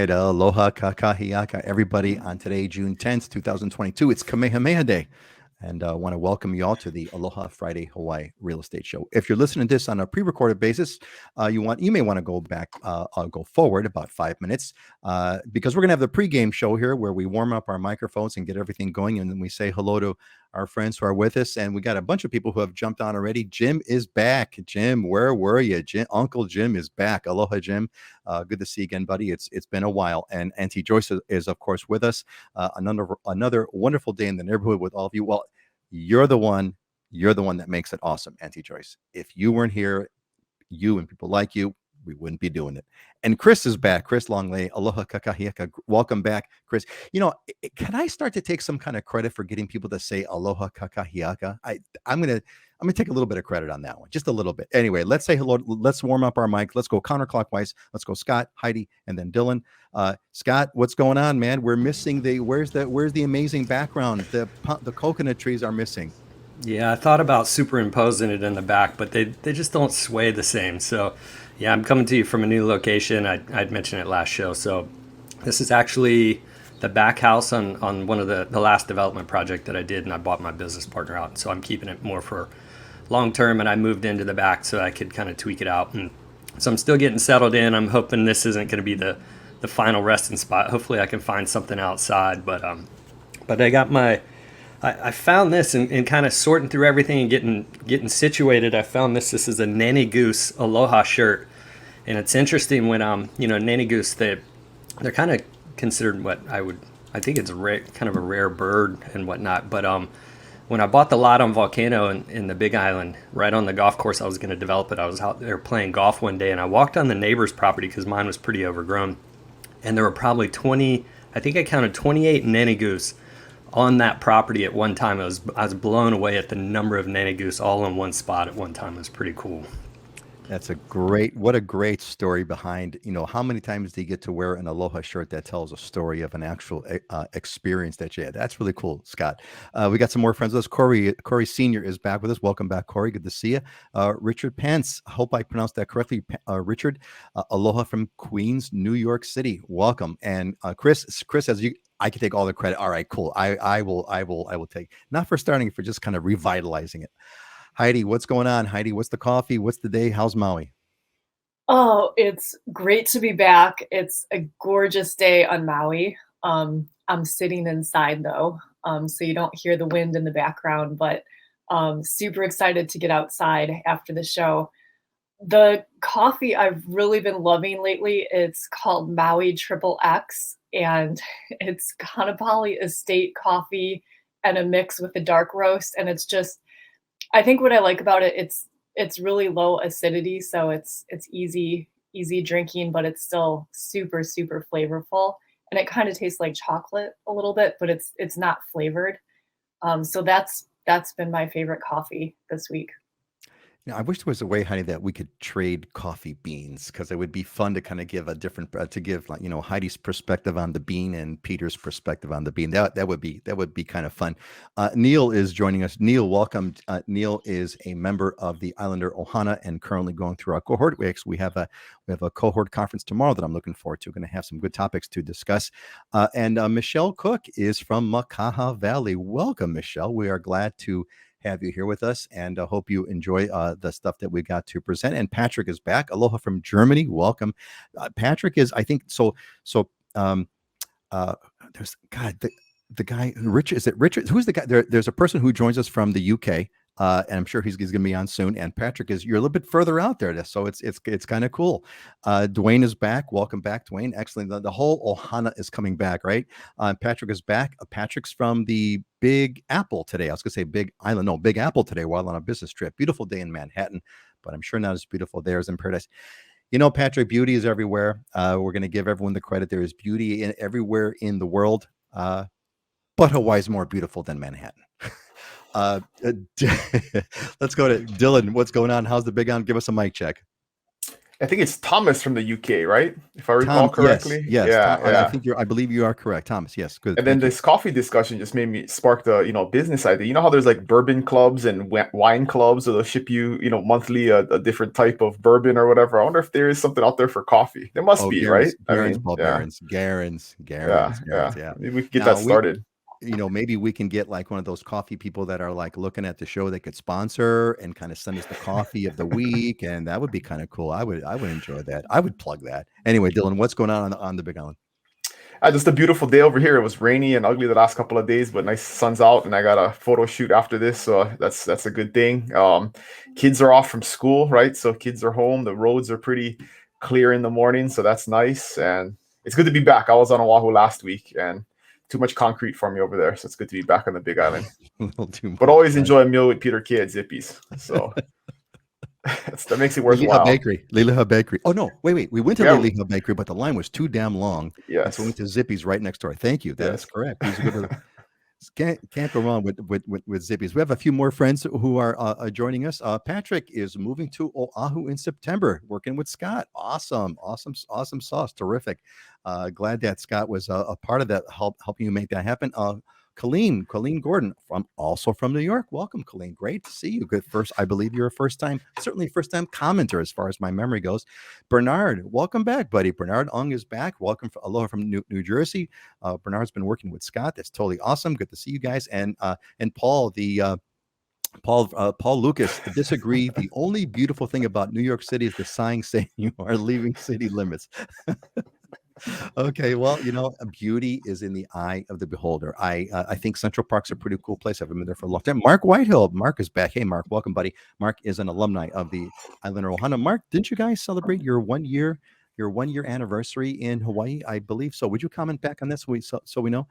right. Aloha kakahiaka, everybody, on today, June 10th, 2022. It's Kamehameha Day. And I want to welcome you all to the Aloha Friday Hawaii Real Estate Show. If you're listening to this on a pre-recorded basis, you may want to go back, go forward about 5 minutes, because we're going to have the pregame show here where we warm up our microphones and get everything going, and then we say hello to our friends who are with us. And we got a bunch of people who have jumped on already. Jim is back. Jim, where were you? Uncle Jim is back. Aloha, Jim. Good to see you again, buddy. It's been a while. And Auntie Joyce is of course with us. Another wonderful day in the neighborhood with all of you. Well, you're the one that makes it awesome, Auntie Joyce. If you weren't here, you and people like you, we wouldn't be doing it. And Chris is back. Chris Longley, aloha kakahiaka. Welcome back, Chris. Can I start to take some kind of credit for getting people to say aloha kakahiaka? I'm gonna take a little bit of credit on that one, just a little bit. Anyway, let's say hello. Let's warm up our mic. Let's go counterclockwise. Let's go Scott, Heidi, and then Dylan. Scott, what's going on, man? We're missing where's the amazing background? The coconut trees are missing. Yeah, I thought about superimposing it in the back, but they just don't sway the same. So, yeah, I'm coming to you from a new location. I'd mentioned it last show. So, this is actually the back house on one of the last development project that I did, and I bought my business partner out. So I'm keeping it more for long term, and I moved into the back so I could kind of tweak it out. And so I'm still getting settled in. I'm hoping this isn't going to be the final resting spot. Hopefully, I can find something outside. But I found this in kind of sorting through everything and getting situated. I found this. This is a Nanny Goose Aloha shirt, and it's interesting when Nanny Goose, they're kind of considered I think it's kind of a rare bird and whatnot. But when I bought the lot on Volcano in the Big Island, right on the golf course I was going to develop it, I was out there playing golf one day, and I walked on the neighbor's property because mine was pretty overgrown, and there were probably 20. I think I counted 28 Nanny Goose on that property at one time. I was blown away at the number of Nanny Goose all in one spot at one time. It was pretty cool. That's what a great story behind, how many times do you get to wear an Aloha shirt that tells a story of an actual experience that you had? That's really cool, Scott. We got some more friends with us. Corey Sr. is back with us. Welcome back, Corey. Good to see you. Richard Pence, I hope I pronounced that correctly. Richard, aloha from Queens, New York City. Welcome. And Chris, as you, I can take all the credit. All right, cool. I will take, not for starting, for just kind of revitalizing it. Heidi, what's going on? Heidi, what's the coffee? What's the day? How's Maui? Oh, it's great to be back. It's a gorgeous day on Maui. I'm sitting inside though, so you don't hear the wind in the background, but super excited to get outside after the show. The coffee I've really been loving lately, it's called Maui Triple X, and it's Kaneohe Estate coffee and a mix with a dark roast, and it's just, I think what I like about it, it's really low acidity, so it's easy drinking, but it's still super super flavorful, and it kind of tastes like chocolate a little bit, but it's not flavored. So that's been my favorite coffee this week. I wish there was a way, honey, that we could trade coffee beans, because it would be fun to kind of give a different, to give, like, Heidi's perspective on the bean and Peter's perspective on the bean. That would be kind of fun. Neil is joining us. Neil, welcome. Neil is a member of the Islander Ohana and currently going through our cohort. We have a cohort conference tomorrow that I'm looking forward to. Going to have some good topics to discuss. And Michelle Cook is from Makaha Valley. Welcome, Michelle. We are glad to have you here with us, and I hope you enjoy the stuff that we got to present. And Patrick is back. Aloha from Germany. Welcome. Patrick is, I think, there's the guy, Richard. Is it Richard? Who's the guy? There's a person who joins us from the UK. And I'm sure he's going to be on soon. And Patrick you're a little bit further out there, so it's kind of cool. Dwayne is back. Welcome back, Dwayne. Excellent. The whole Ohana is coming back, right? Patrick is back. Patrick's from the Big Apple today. I was going to say Big Island. No, Big Apple today while on a business trip. Beautiful day in Manhattan, but I'm sure not as beautiful there as in Paradise. Patrick, beauty is everywhere. We're going to give everyone the credit. There is beauty everywhere in the world, but Hawaii is more beautiful than Manhattan. Let's go to Dylan. What's going on? How's the Big Island? Give us a mic check. I think it's Thomas from the UK, right? If I recall Tom, yes, correctly. yes. Yeah, Tom, I yeah. think I believe you are correct, Thomas. Yes, good. And then Thank you. this coffee discussion just made me spark the business idea. You know how there's like bourbon clubs and wine clubs, so they'll ship you monthly a different type of bourbon or whatever. I wonder if there is something out there for coffee. There must Oh, be, right? I Garen's, mean, Paul yeah, Garen's, yeah, yeah. yeah. Maybe we could get that Now started. maybe we can get like one of those coffee people that are like looking at the show that could sponsor and kind of send us the coffee of the week, and that would be kind of cool. I would enjoy that. I would plug that. Anyway, Dylan, what's going on the Big Island? Just a beautiful day over here. It was rainy and ugly the last couple of days, but nice sun's out, and I got a photo shoot after this, so that's a good thing. Kids are off from school, right? So kids are home. The roads are pretty clear in the morning, so that's nice, and it's good to be back. I was on Oahu last week, and too much concrete for me over there, so it's good to be back on the Big Island. But always enjoy a meal with Peter K at Zippy's. So that makes it worthwhile. Liliha Bakery. Oh no, wait. We went to Liliha Bakery, but the line was too damn long. Yes. And so we went to Zippy's right next door. Thank you. That's correct. These are good. Can't go wrong with Zippy's. We have a few more friends who are joining us. Patrick is moving to Oahu in September, working with Scott. Awesome sauce. Terrific. Glad that Scott was a part of that, helping you make that happen. Colleen Gordon also from New York. Welcome, Colleen. Great to see you. Good I believe you're certainly first time commenter as far as my memory goes. Bernard, welcome back, buddy. Bernard Ung is back. Welcome aloha from New Jersey. Bernard's been working with Scott. That's totally awesome. Good to see you guys. And Paul, Paul Lucas, disagree. The only beautiful thing about New York City is the sign saying you are leaving city limits. Okay, well, beauty is in the eye of the beholder. I think Central Park's a pretty cool place. I've been there for a long time. Mark Whitehill, Mark is back. Hey, Mark, welcome, buddy. Mark is an alumni of the Islander Ohana. Mark, didn't you guys celebrate your 1 year anniversary in Hawaii? I believe so. Would you comment back on this so we know?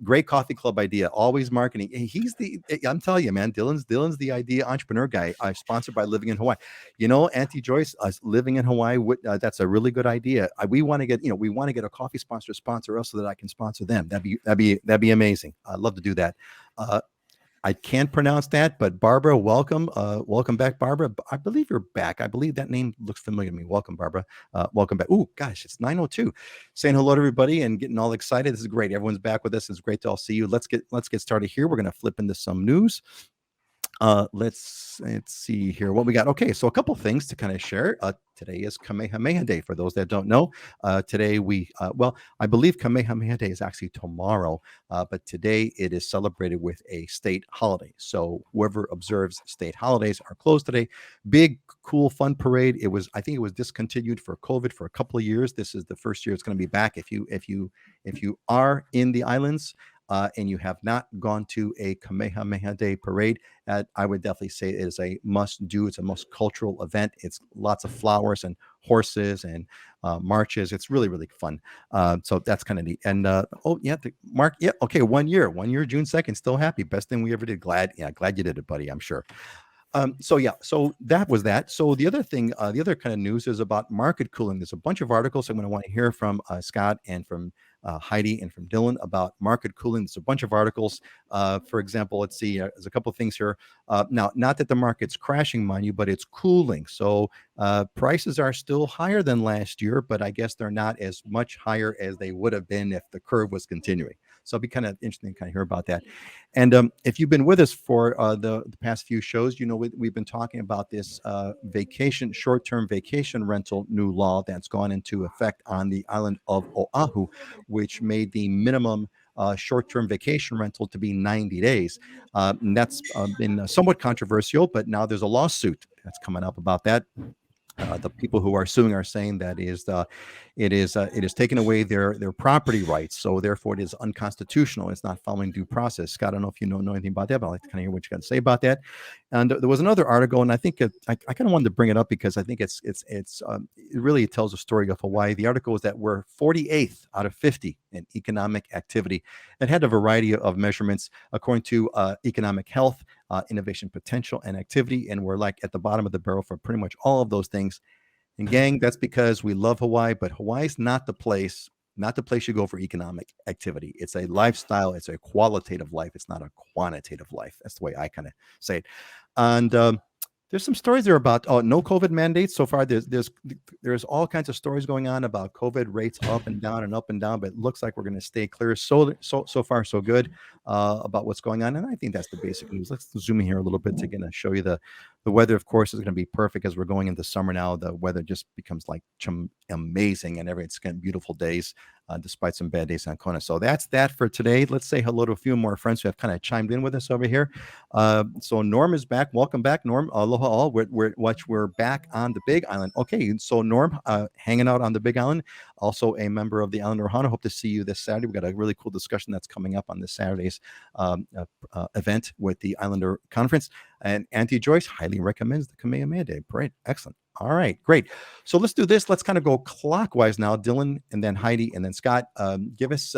Great coffee club idea. Always marketing. I'm telling you, man, Dylan's the idea entrepreneur guy. Sponsored by Living in Hawaii. Auntie Joyce, us living in Hawaii. That's a really good idea. We want to get a coffee sponsor us so that I can sponsor them. That'd be amazing. I'd love to do that. I can't pronounce that, but Barbara, welcome. Welcome back, Barbara. I believe you're back. I believe that name looks familiar to me. Welcome, Barbara. Welcome back. Oh, gosh, it's 9:02. Saying hello to everybody and getting all excited. This is great. Everyone's back with us. It's great to all see you. Let's get started here. We're going to flip into some news. Let's see here what we got. Okay, so a couple things to kind of share. Today is Kamehameha Day. For those that don't know, today I believe Kamehameha Day is actually tomorrow, but today it is celebrated with a state holiday. So whoever observes state holidays are closed today. Big, cool, fun parade. I think it was discontinued for COVID for a couple of years. This is the first year it's going to be back. If you are in the islands, and you have not gone to a Kamehameha Day parade, I would definitely say it is a must-do. It's a most cultural event. It's lots of flowers and horses and marches. It's really, really fun. So that's kind of neat. And Mark, okay, 1 year, June 2nd, still happy. Best thing we ever did. Glad you did it, buddy, I'm sure. So that was that. So the other thing, the other kind of news is about market cooling. There's a bunch of articles I'm going to want to hear from Scott and from Heidi and from Dylan about market cooling. There's a bunch of articles. For example, let's see, there's a couple of things here. Now, not that the market's crashing, mind you, but it's cooling. So prices are still higher than last year, but I guess they're not as much higher as they would have been if the curve was continuing. So it'll be kind of interesting to kind of hear about that. And if you've been with us for the past few shows, we've been talking about this short-term vacation rental new law that's gone into effect on the island of Oahu, which made the minimum short-term vacation rental to be 90 days. And that's been somewhat controversial, but now there's a lawsuit that's coming up about that. The people who are suing are saying that it is taking away their property rights, so therefore it is unconstitutional. It's not following due process. Scott, I don't know if you know anything about that, but I'd like to kind of hear what you got to say about that. And there was another article, and I think I kind of wanted to bring it up because I think it really tells a story of Hawaii. The article is that we're 48th out of 50 in economic activity. It had a variety of measurements according to economic health, innovation potential, and activity, and we're like at the bottom of the barrel for pretty much all of those things. And gang, that's because we love Hawaii, but Hawaii's not the place you go for economic activity. It's a lifestyle. It's a qualitative life. It's not a quantitative life. That's the way I kind of say it. And There's some stories there about no COVID mandates so far. There's all kinds of stories going on about COVID rates up and down and up and down, but it looks like we're going to stay clear. So far so good about what's going on, and I think that's the basic news. Let's zoom in here a little bit to show you the weather. Of course, is going to be perfect as we're going into summer now. The weather just becomes like amazing, and it's getting beautiful days. Despite some bad days on Kona. So that's that for today. Let's say hello to a few more friends who have kind of chimed in with us over here. So Norm is back. Welcome back, Norm. Aloha all. We're back on the Big Island. Okay, so Norm, hanging out on the Big Island, also a member of the Islander Ohana. Hope to see you this Saturday. We've got a really cool discussion that's coming up on this Saturday's event with the Islander Conference. And Auntie Joyce highly recommends the Kamehameha Day Parade. Excellent. All right, great. So let's do this. Let's kind of go clockwise now. Dylan, and then Heidi, and then Scott. Give us.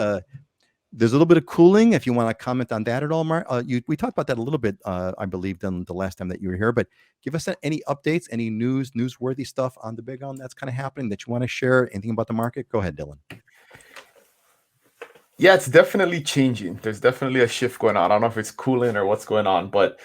There's a little bit of cooling. If you want to comment on that at all, Mark. We talked about that a little bit, I believe, Dylan, the last time that you were here. But give us any updates, any newsworthy stuff on the Big Island that's kind of happening that you want to share. Anything about the market? Go ahead, Dylan. Yeah, it's definitely changing. There's definitely a shift going on. I don't know if it's cooling or what's going on, but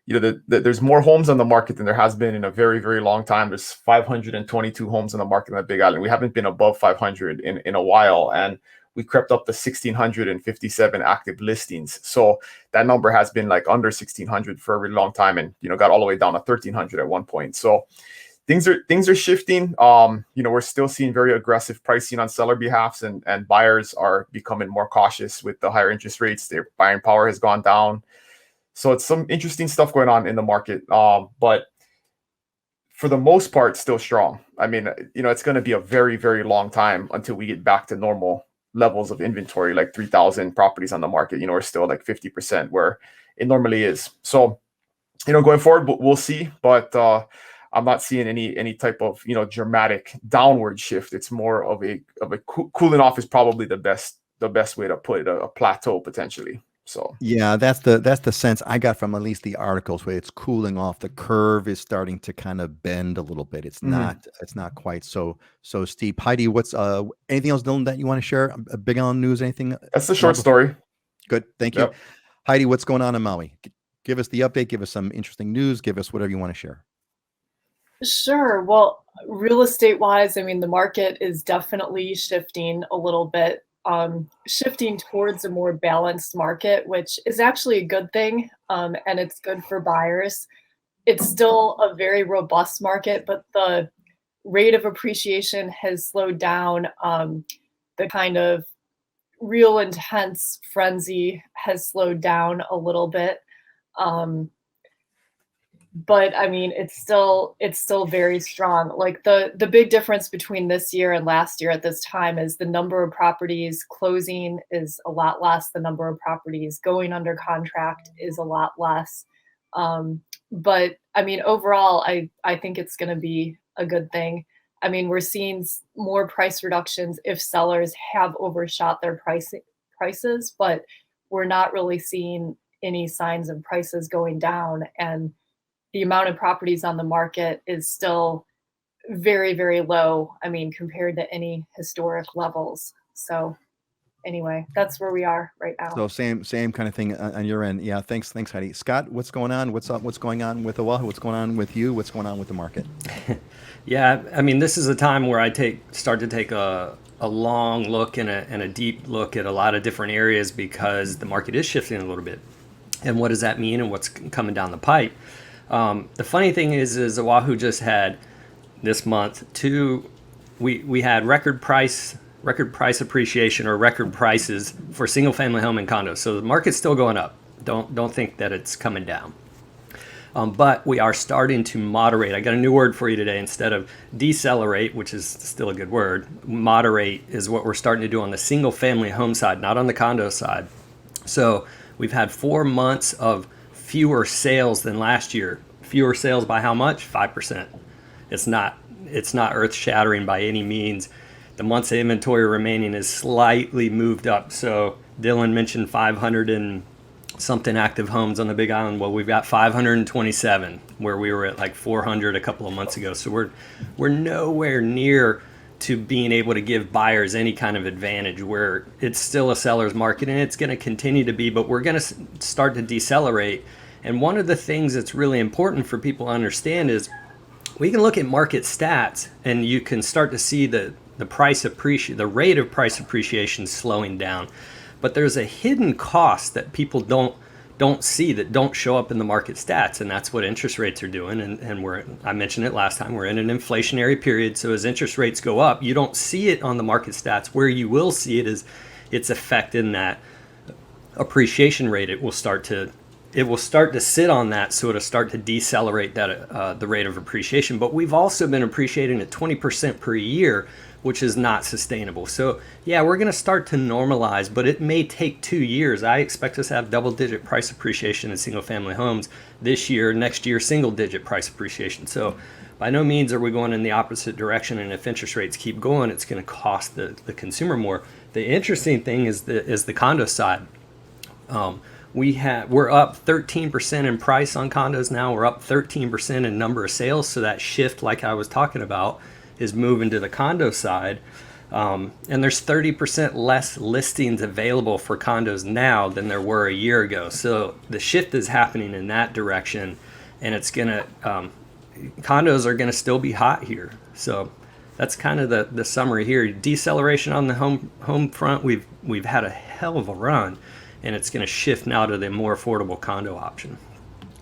there's more homes on the market than there has been in a very, very long time. There's 522 homes on the market on the Big Island. We haven't been above 500 in a while, and we crept up to 1,657 active listings. So that number has been like under 1,600 for a really long time, and got all the way down to 1,300 at one point. So things are shifting. We're still seeing very aggressive pricing on seller behalfs, and buyers are becoming more cautious with the higher interest rates. Their buying power has gone down. So it's some interesting stuff going on in the market, but for the most part, still strong. I mean, it's going to be a very, very long time until we get back to normal levels of inventory, like 3,000 properties on the market. We're still like 50% where it normally is. So, going forward, we'll see. But I'm not seeing any type of dramatic downward shift. It's more of a cooling off is probably the best way to put it, a plateau potentially. So yeah, that's the sense I got from at least the articles where it's cooling off. The curve is starting to kind of bend a little bit. It's not quite so steep. Heidi, what's anything else, Dylan, that you want to share? A Big Island news? Anything? That's the short story. Good, thank you. Yep. Heidi, what's going on in Maui? Give us the update. Give us some interesting news. Give us whatever you want to share. Sure. Well, real estate wise, I mean, the market is definitely shifting a little bit. Shifting towards a more balanced market, which is actually a good thing, and it's good for buyers. It's still a very robust market, but the rate of appreciation has slowed down. The kind of real intense frenzy has slowed down a little bit. But I mean, it's still very strong. Like the big difference between this year and last year at this time is the number of properties closing is a lot less. The number of properties going under contract is a lot less. But I mean, overall, I think it's going to be a good thing. I mean, we're seeing more price reductions if sellers have overshot their prices, but we're not really seeing any signs of prices going down. And the amount of properties on the market is still very, very low. I mean, compared to any historic levels. So anyway, that's where we are right now. So same kind of thing on your end. Yeah. Thanks, Heidi. Scott, what's going on? What's up? What's going on with Oahu? What's going on with you? What's going on with the market? Yeah. I mean, this is a time where I start to take a long look and a deep look at a lot of different areas because the market is shifting a little bit. And what does that mean and what's coming down the pipe? The funny thing is Oahu just had this month we had record price appreciation or record prices for single family home and condos. So the market's still going up. Don't think that it's coming down. But we are starting to moderate. I got a new word for you today. Instead of decelerate, which is still a good word, moderate is what we're starting to do on the single family home side, not on the condo side. So we've had 4 months of fewer sales than last year. Fewer sales by how much? 5%. It's not earth shattering by any means. The months of inventory remaining is slightly moved up. So Dylan mentioned 500 and something active homes on the Big Island. Well, we've got 527 where we were at like 400 a couple of months ago. So we're nowhere near to being able to give buyers any kind of advantage, where it's still a seller's market and it's going to continue to be, but we're going to start to decelerate. And one of the things that's really important for people to understand is we can look at market stats and you can start to see the rate of price appreciation slowing down. But there's a hidden cost that people don't see, that don't show up in the market stats, and that's what interest rates are doing. And I mentioned it last time, we're in an inflationary period, so as interest rates go up, you don't see it on the market stats. Where you will see it is its effect in that appreciation rate. It will start to sit on that, so it'll start to decelerate that the rate of appreciation. But we've also been appreciating at 20% per year, which is not sustainable. So yeah, we're going to start to normalize, but it may take 2 years. I expect us to have double-digit price appreciation in single-family homes this year. Next year, single-digit price appreciation. So by no means are we going in the opposite direction. And if interest rates keep going, it's going to cost the consumer more. The interesting thing is the condo side. We're up 13% in price on condos now. We're up 13% in number of sales. So that shift, like I was talking about, is moving to the condo side. And there's 30% less listings available for condos now than there were a year ago. So the shift is happening in that direction, and it's gonna condos are gonna still be hot here. So that's kind of the summary here. Deceleration on the home front. We've had a hell of a run, and it's going to shift now to the more affordable condo option.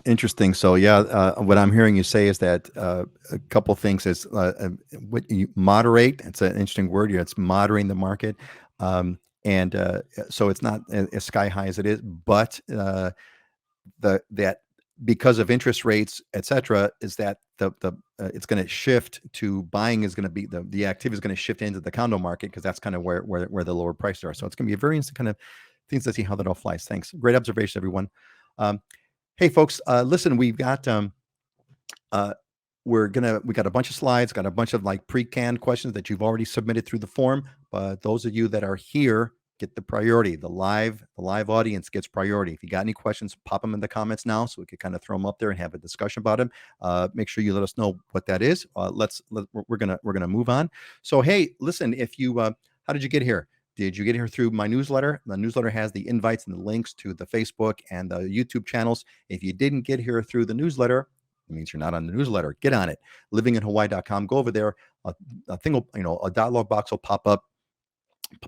Interesting. So yeah, what I'm hearing you say is that a couple things is what you moderate. It's an interesting word here. It's moderating the market, and so it's not as sky high as it is, but that because of interest rates, etc., is that the it's going to shift to buying is going to be the activity is going to shift into the condo market, because that's kind of where the lower prices are. So it's going to be a very interesting kind of things to see how that all flies. Thanks. Great observation, everyone. Hey, folks, listen, we've got we got a bunch of slides, got a bunch of like pre-canned questions that you've already submitted through the form. But those of you that are here get the priority. The live audience gets priority. If you got any questions, pop them in the comments now, so we can kind of throw them up there and have a discussion about them. Make sure you let us know what that is. We're gonna move on. So hey, listen, if you how did you get here? Did you get here through my newsletter? The newsletter has the invites and the links to the Facebook and the YouTube channels. If you didn't get here through the newsletter, it means you're not on the newsletter. Get on it. livinginhawaii.com. Go over there. A thing will, a dialog box will pop up.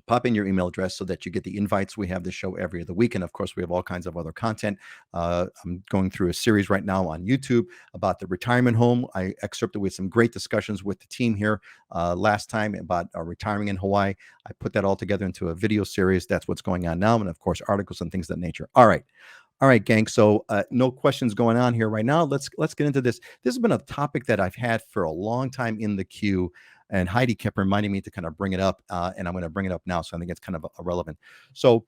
Pop in your email address so that you get the invites. We have the show every other week, and of course we have all kinds of other content. I'm going through a series right now on YouTube about the retirement home. I excerpted with some great discussions with the team here last time about retiring in Hawaii. I put that all together into a video series. That's what's going on now, and of course articles and things of that nature. All right, gang. So no questions going on here right now. Let's get into this. This has been a topic that I've had for a long time in the queue, and Heidi kept reminding me to kind of bring it up, and I'm going to bring it up now. So I think it's kind of irrelevant. So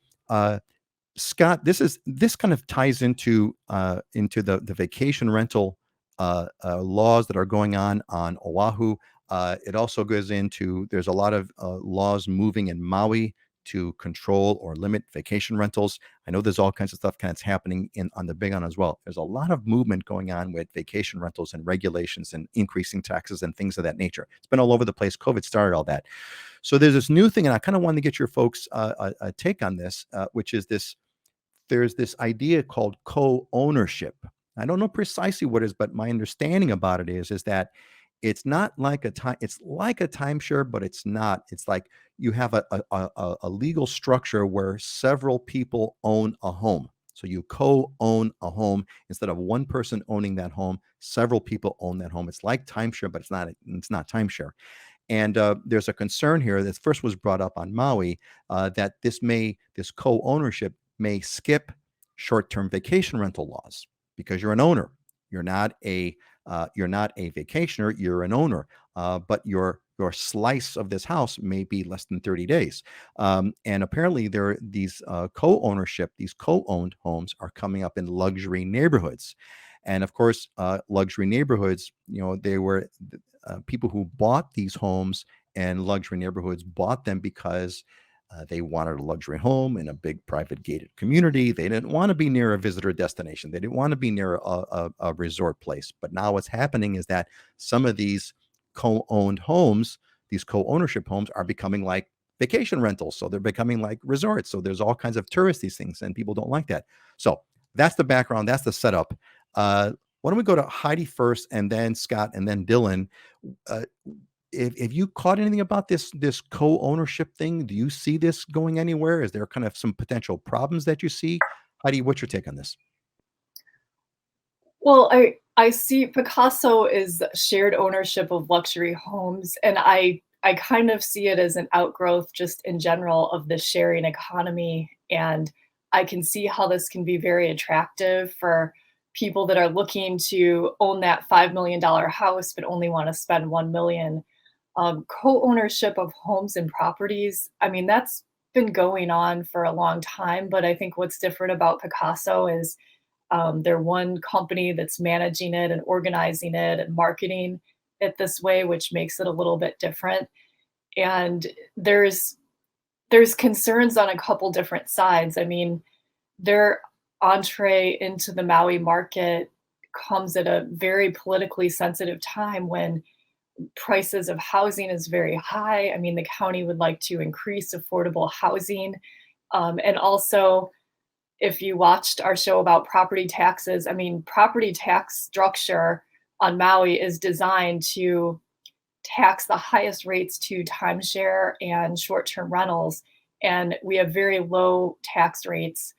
Scott, this kind of ties into the vacation rental laws that are going on Oahu. It also goes into, there's a lot of laws moving in Maui to control or limit vacation rentals. I know there's all kinds of stuff kind of happening on the Big Island as well. There's a lot of movement going on with vacation rentals and regulations and increasing taxes and things of that nature. It's been all over the place. COVID started all that. So there's this new thing, and I kind of wanted to get your folks a take on this, which is this. There's this idea called co-ownership. I don't know precisely what it is, but my understanding about it is that it's not like it's like a timeshare, but it's not. It's like you have a legal structure where several people own a home. So you co-own a home instead of one person owning that home. Several people own that home. It's like timeshare, but it's not timeshare. And there's a concern here that first was brought up on Maui that this co-ownership may skip short-term vacation rental laws because you're an owner. You're not a vacationer. You're an owner, but your slice of this house may be less than 30 days. And apparently, there are these co-ownership, these co-owned homes are coming up in luxury neighborhoods, and of course, luxury neighborhoods. They were people who bought these homes and luxury neighborhoods bought them because they wanted a luxury home in a big private gated community. They didn't want to be near a visitor destination. They didn't want to be near a resort place. But now what's happening is that some of these co-owned homes, these co-ownership homes, are becoming like vacation rentals. So they're becoming like resorts. So there's all kinds of touristy things, and people don't like that. So that's the background. That's the setup. Why don't we go to Heidi first, and then Scott, and then Dylan? Uh, if you caught anything about this co-ownership thing, do you see this going anywhere? Is there kind of some potential problems that you see? Heidi, what's your take on this? Well, I see Picasso is shared ownership of luxury homes, and I kind of see it as an outgrowth just in general of the sharing economy. And I can see how this can be very attractive for people that are looking to own that $5 million house but only want to spend 1 million. Co-ownership of homes and properties, I mean, that's been going on for a long time, but I think what's different about Picasso is they're one company that's managing it and organizing it and marketing it this way, which makes it a little bit different. And there's concerns on a couple different sides. I mean, their entree into the Maui market comes at a very politically sensitive time when prices of housing is very high. I mean, the county would like to increase affordable housing. And also, if you watched our show about property taxes, I mean, property tax structure on Maui is designed to tax the highest rates to timeshare and short-term rentals. And we have very low tax rates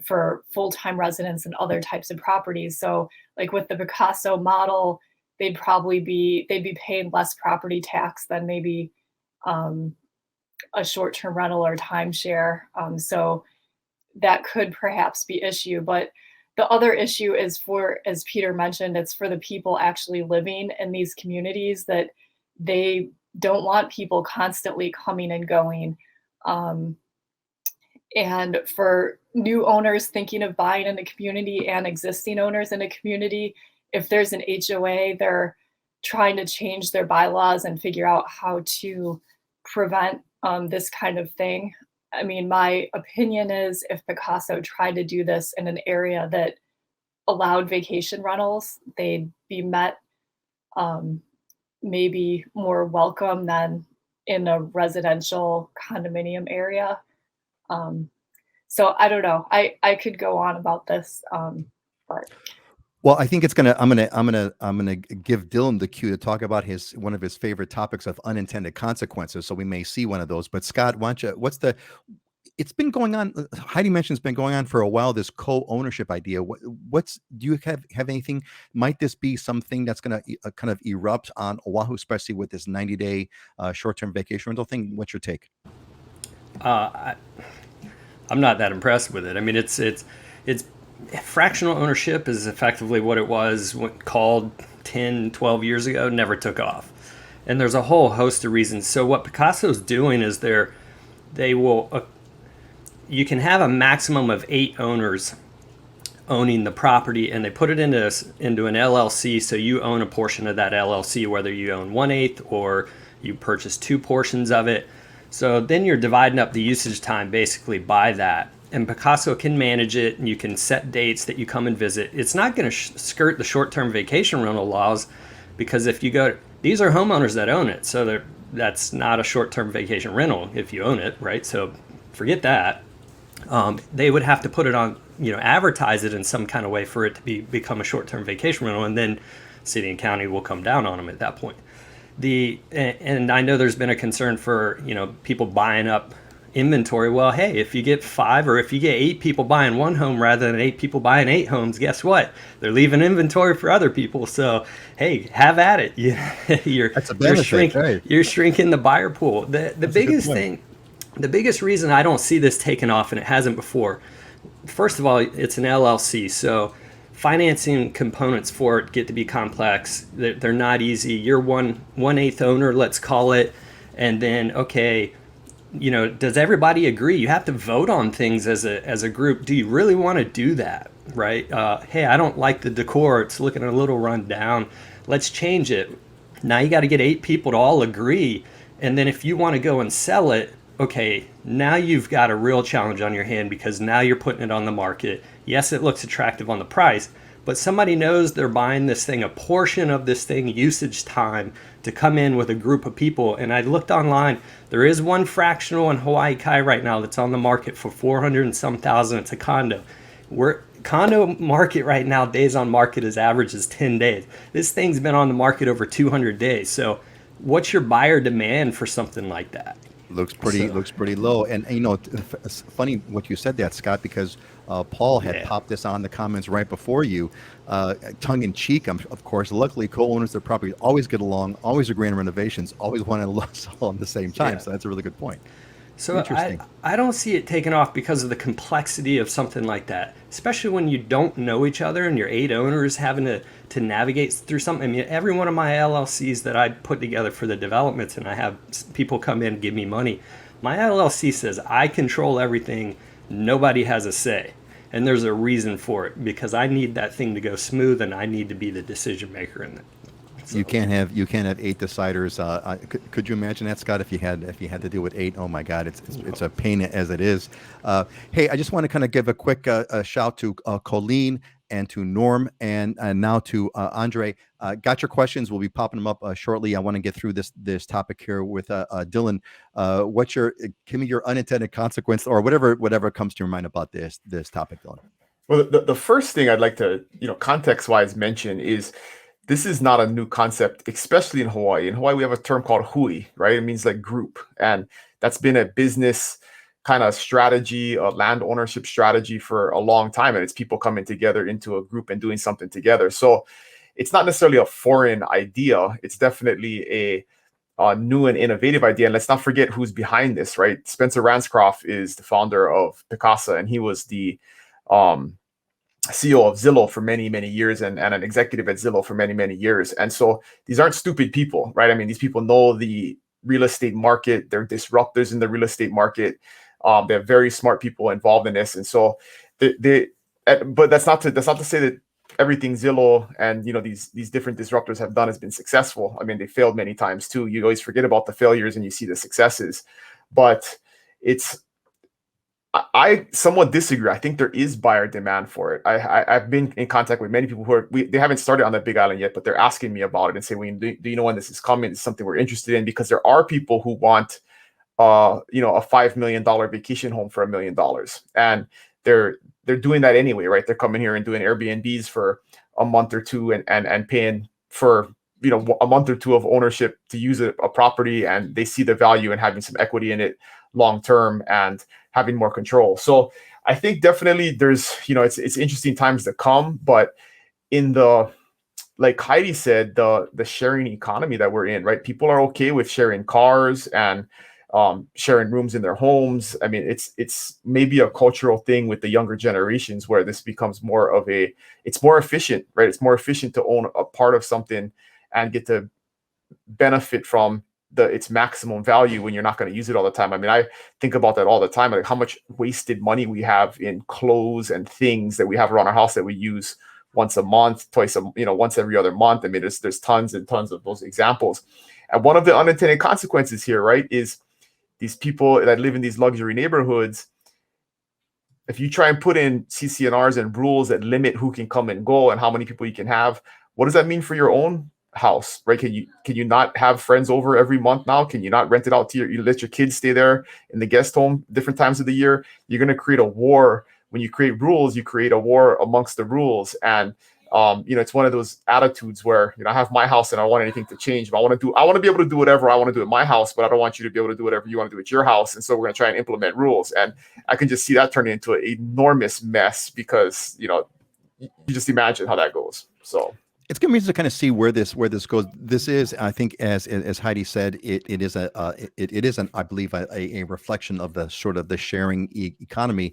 for full-time residents and other types of properties. So like with the Picasso model, they'd be paying less property tax than maybe a short-term rental or timeshare. So that could perhaps be issue. But the other issue is for, as Peter mentioned, it's for the people actually living in these communities that they don't want people constantly coming and going. And for new owners thinking of buying in a community and existing owners in a community, if there's an HOA, they're trying to change their bylaws and figure out how to prevent this kind of thing. I mean, my opinion is if Picasso tried to do this in an area that allowed vacation rentals, they'd be met maybe more welcome than in a residential condominium area. So I don't know. I could go on about this, but. Well, I think it's gonna. I'm gonna give Dylan the cue to talk about one of his favorite topics of unintended consequences. So we may see one of those. But Scott, why don't you? It's been going on. Heidi mentioned it's been going on for a while. This co-ownership idea. Do you have anything? Might this be something that's going to kind of erupt on Oahu, especially with this 90-day short-term vacation rental thing? What's your take? I'm not that impressed with it. I mean, it's fractional ownership is effectively what it was called 10, 12 years ago, never took off. And there's a whole host of reasons. So what Picasso's doing is you can have a maximum of 8 owners owning the property, and they put it into an LLC. So you own a portion of that LLC, whether you own 1/8 or you purchase 2 portions of it. So then you're dividing up the usage time basically by that. And Picasso can manage it, and you can set dates that you come and visit. It's not going to skirt the short-term vacation rental laws, because if you go, these are homeowners that own it. So that's not a short-term vacation rental if you own it, right? So forget that. They would have to put it on, advertise it in some kind of way for it to become a short-term vacation rental, and then city and county will come down on them at that point. And I know there's been a concern for, people buying up inventory. Well, hey, if you get 5 or if you get 8 people buying one home rather than 8 people buying 8 homes, guess what? They're leaving inventory for other people. So, hey, have at it. That's a benefit, right? You're shrinking the buyer pool. The biggest thing, the biggest reason I don't see this taken off, and it hasn't before, first of all, it's an LLC. So financing components for it get to be complex. They're not easy. You're 1/8 owner, let's call it. And then, okay, does everybody agree? You have to vote on things as a group. Do you really want to do that, right? Hey, I don't like the decor. It's looking a little run down. Let's change it. Now you got to get 8 people to all agree. And then if you want to go and sell it, okay, now you've got a real challenge on your hand, because now you're putting it on the market. Yes, it looks attractive on the price, but somebody knows they're buying this thing, a portion of this thing, usage time, to come in with a group of people. And I looked online, there is one fractional in Hawaii Kai right now that's on the market for 400 and some thousand. It's a condo. We're condo market right now, days on market is average is 10 days. This thing's been on the market over 200 days. So what's your buyer demand for something like that? Looks pretty low. And you know, it's funny what you said that, Scott, because Paul had popped this on the comments right before you, tongue in cheek. Of course, luckily co-owners of property always get along, always agree on renovations, always want to sell at the same time. Yeah. So that's a really good point. So I don't see it taking off because of the complexity of something like that, especially when you don't know each other and you're 8 owners having to navigate through something. I mean, every one of my LLCs that I put together for the developments, and I have people come in and give me money, my LLC says I control everything. Nobody has a say. And there's a reason for it, because I need that thing to go smooth and I need to be the decision maker in it. So. You can't have 8 deciders. Could you imagine that, Scott? If you had to deal with 8, oh my God, it's a pain as it is. Hey, I just want to kind of give a quick shout to Colleen and to Norm and now to Andre. Got your questions? We'll be popping them up shortly. I want to get through this topic here with Dylan. Give me your unintended consequence or whatever comes to your mind about this topic, Dylan. Well, the first thing I'd like to context-wise mention is, this is not a new concept, especially in Hawaii. In Hawaii, we have a term called hui, right? It means like group. And that's been a business kind of strategy, a land ownership strategy for a long time. And it's people coming together into a group and doing something together. So it's not necessarily a foreign idea. It's definitely a new and innovative idea. And let's not forget who's behind this, right? Spencer Ranscroft is the founder of Picasa, and he was the CEO of Zillow for many, many years and an executive at Zillow for many, many years. And so these aren't stupid people, right? I mean, these people know the real estate market. They're disruptors in the real estate market. They're very smart people involved in this. And so but that's not to say that everything Zillow and these different disruptors have done has been successful. I mean, they failed many times too. You always forget about the failures and you see the successes. But I somewhat disagree. I think there is buyer demand for it. I've been in contact with many people who they haven't started on the Big Island yet, but they're asking me about it and say, do you know when this is coming? It's something we're interested in, because there are people who want a $5 million vacation home for $1 million. And they're doing that anyway, right? They're coming here and doing Airbnbs for a month or two and paying for a month or two of ownership to use a property, and they see the value in having some equity in it long term and having more control. So I think definitely there's it's interesting times to come, but in the, like Heidi said, the sharing economy that we're in, right? People are okay with sharing cars and sharing rooms in their homes. I mean, it's maybe a cultural thing with the younger generations where this becomes more of it's more efficient, right? It's more efficient to own a part of something and get to benefit from its maximum value when you're not going to use it all the time. I mean, I think about that all the time, like how much wasted money we have in clothes and things that we have around our house that we use once a month, once every other month. I mean, there's tons and tons of those examples. And one of the unintended consequences here, right, is these people that live in these luxury neighborhoods. If you try and put in CC&Rs and rules that limit who can come and go and how many people you can have, what does that mean for your own house, right? Can you not have friends over every month now? Can you not rent it out to you let your kids stay there in the guest home different times of the year? You're going to create a war. When you create rules, you create a war amongst the rules. And it's one of those attitudes where I have my house and I don't want anything to change. If I want to be able to do whatever I want to do at my house, but I don't want you to be able to do whatever you want to do at your house. And so we're going to try and implement rules. And I can just see that turning into an enormous mess, because you just imagine how that goes. So it's going to be interesting to kind of see where this goes. This is, I think, as Heidi said, it is I believe a reflection of the sort of the sharing economy.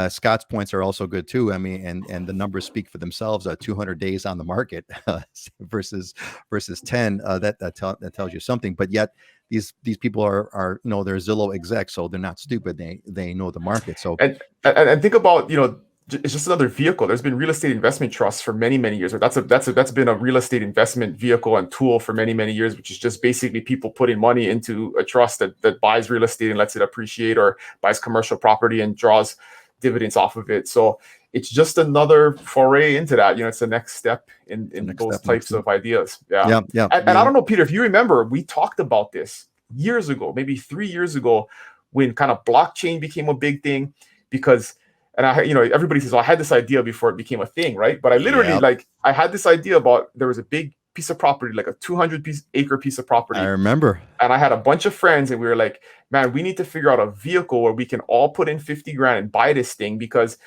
Scott's points are also good too. I mean, and the numbers speak for themselves. 200 days on the market versus 10. That tells you something. But yet these people are they're Zillow execs, so they're not stupid. They know the market. So and think about it's just another vehicle. There's been real estate investment trusts for many, many years. That's been a real estate investment vehicle and tool for many, many years, which is just basically people putting money into a trust that buys real estate and lets it appreciate, or buys commercial property and draws dividends off of it. So it's just another foray into that. It's the next step in those types of ideas. Yeah. And I don't know, Peter, if you remember, we talked about this years ago, maybe 3 years ago, when kind of blockchain became a big thing, because And everybody says, well, I had this idea before it became a thing, right? But I literally, Yep. like, I had this idea about, there was a big piece of property, like a 200-acre piece of property. I remember. And I had a bunch of friends, and we were like, man, we need to figure out a vehicle where we can all put in 50 grand and buy this thing, because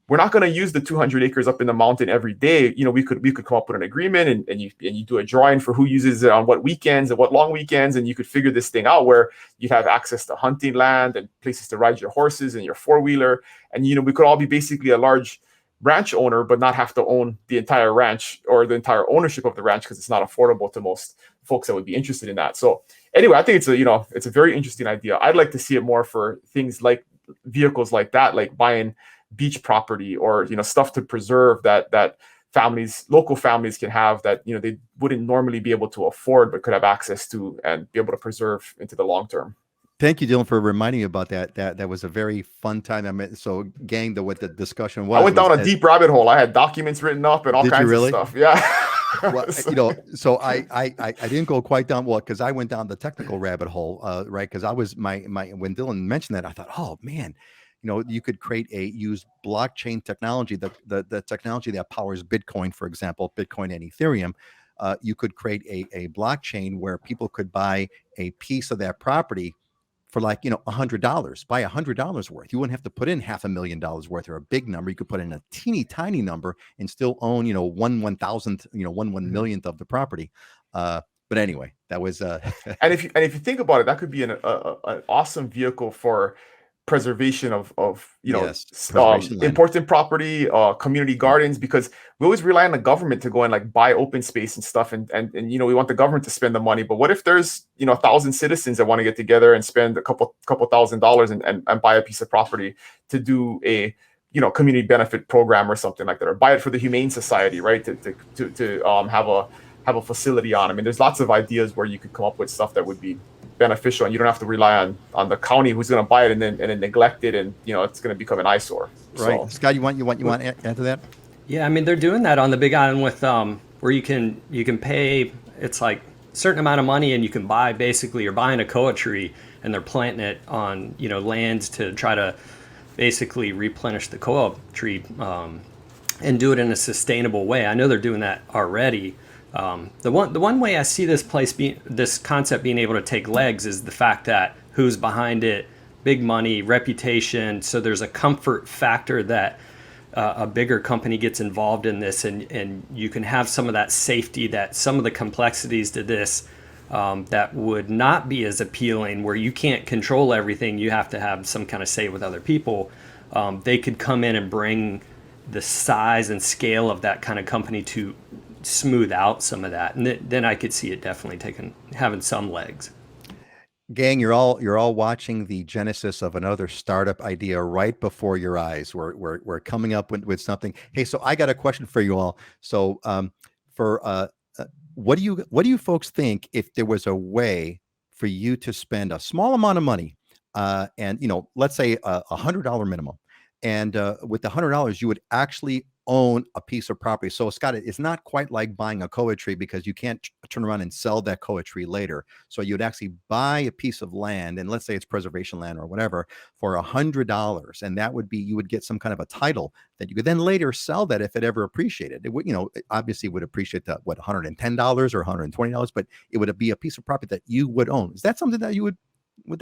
we're not going to use the 200 acres up in the mountain every day. We could come up with an agreement, and you do a drawing for who uses it on what weekends and what long weekends, and you could figure this thing out where you'd have access to hunting land and places to ride your horses and your four-wheeler, and we could all be basically a large ranch owner, but not have to own the entire ranch or the entire ownership of the ranch, because it's not affordable to most folks that would be interested in that. So anyway, I think it's a very interesting idea. I'd like to see it more for things like vehicles like that, like buying beach property or stuff to preserve that local families can have, that they wouldn't normally be able to afford but could have access to and be able to preserve into the long term. Thank you, Dylan, for reminding me about that. That was a very fun time. I mean, so gang, what the discussion was. I went down a deep rabbit hole. I had documents written up and all kinds of stuff. Yeah. Well, so I didn't go quite down, because I went down the technical rabbit hole, right? Because I was when Dylan mentioned that, I thought, oh man, you could use blockchain technology, the technology that powers Bitcoin, for example, Bitcoin and Ethereum. You could create a blockchain where people could buy a piece of that property for like, $100, buy $100 worth. You wouldn't have to put in $500,000 worth or a big number. You could put in a teeny tiny number and still own, 1/1000th, 1/1,000,000th of the property. But anyway, that was and if you think about it, that could be an awesome vehicle for preservation of important property, community gardens, because we always rely on the government to go and like buy open space and stuff, and we want the government to spend the money. But what if there's 1,000 citizens that want to get together and spend a couple $1,000s and buy a piece of property to do a community benefit program or something like that, or buy it for the Humane Society, right, to have a facility on. I mean, there's lots of ideas where you could come up with stuff that would be beneficial, and you don't have to rely on the county who's going to buy it and then neglect it, and it's going to become an eyesore. Right. So, Scott, you want to add to that? Yeah, I mean, they're doing that on the Big Island with where you can pay, it's like a certain amount of money, and you can buy, basically you're buying a koa tree and they're planting it on lands to try to basically replenish the koa tree and do it in a sustainable way. I know they're doing that already. The one way I see this concept being able to take legs is the fact that who's behind it, big money, reputation. So there's a comfort factor that a bigger company gets involved in this, and you can have some of that safety, that some of the complexities to this that would not be as appealing, where you can't control everything. You have to have some kind of say with other people. They could come in and bring the size and scale of that kind of company to smooth out some of that, and then I could see it definitely having some legs. Gang, you're all watching the genesis of another startup idea right before your eyes. We're coming up with something. Hey, so I got a question for you all. So what do you folks think if there was a way for you to spend a small amount of money, and let's say $100 minimum, and with the $100 you would actually own a piece of property? So Scott, it's not quite like buying a koa tree, because you can't turn around and sell that koa tree later. So you'd actually buy a piece of land, and let's say it's preservation land or whatever, for $100, and that would be, you would get some kind of a title that you could then later sell that if it ever appreciated. It would, it obviously would appreciate that, what, $110 or $120, but it would be a piece of property that you would own. Is that something that you would what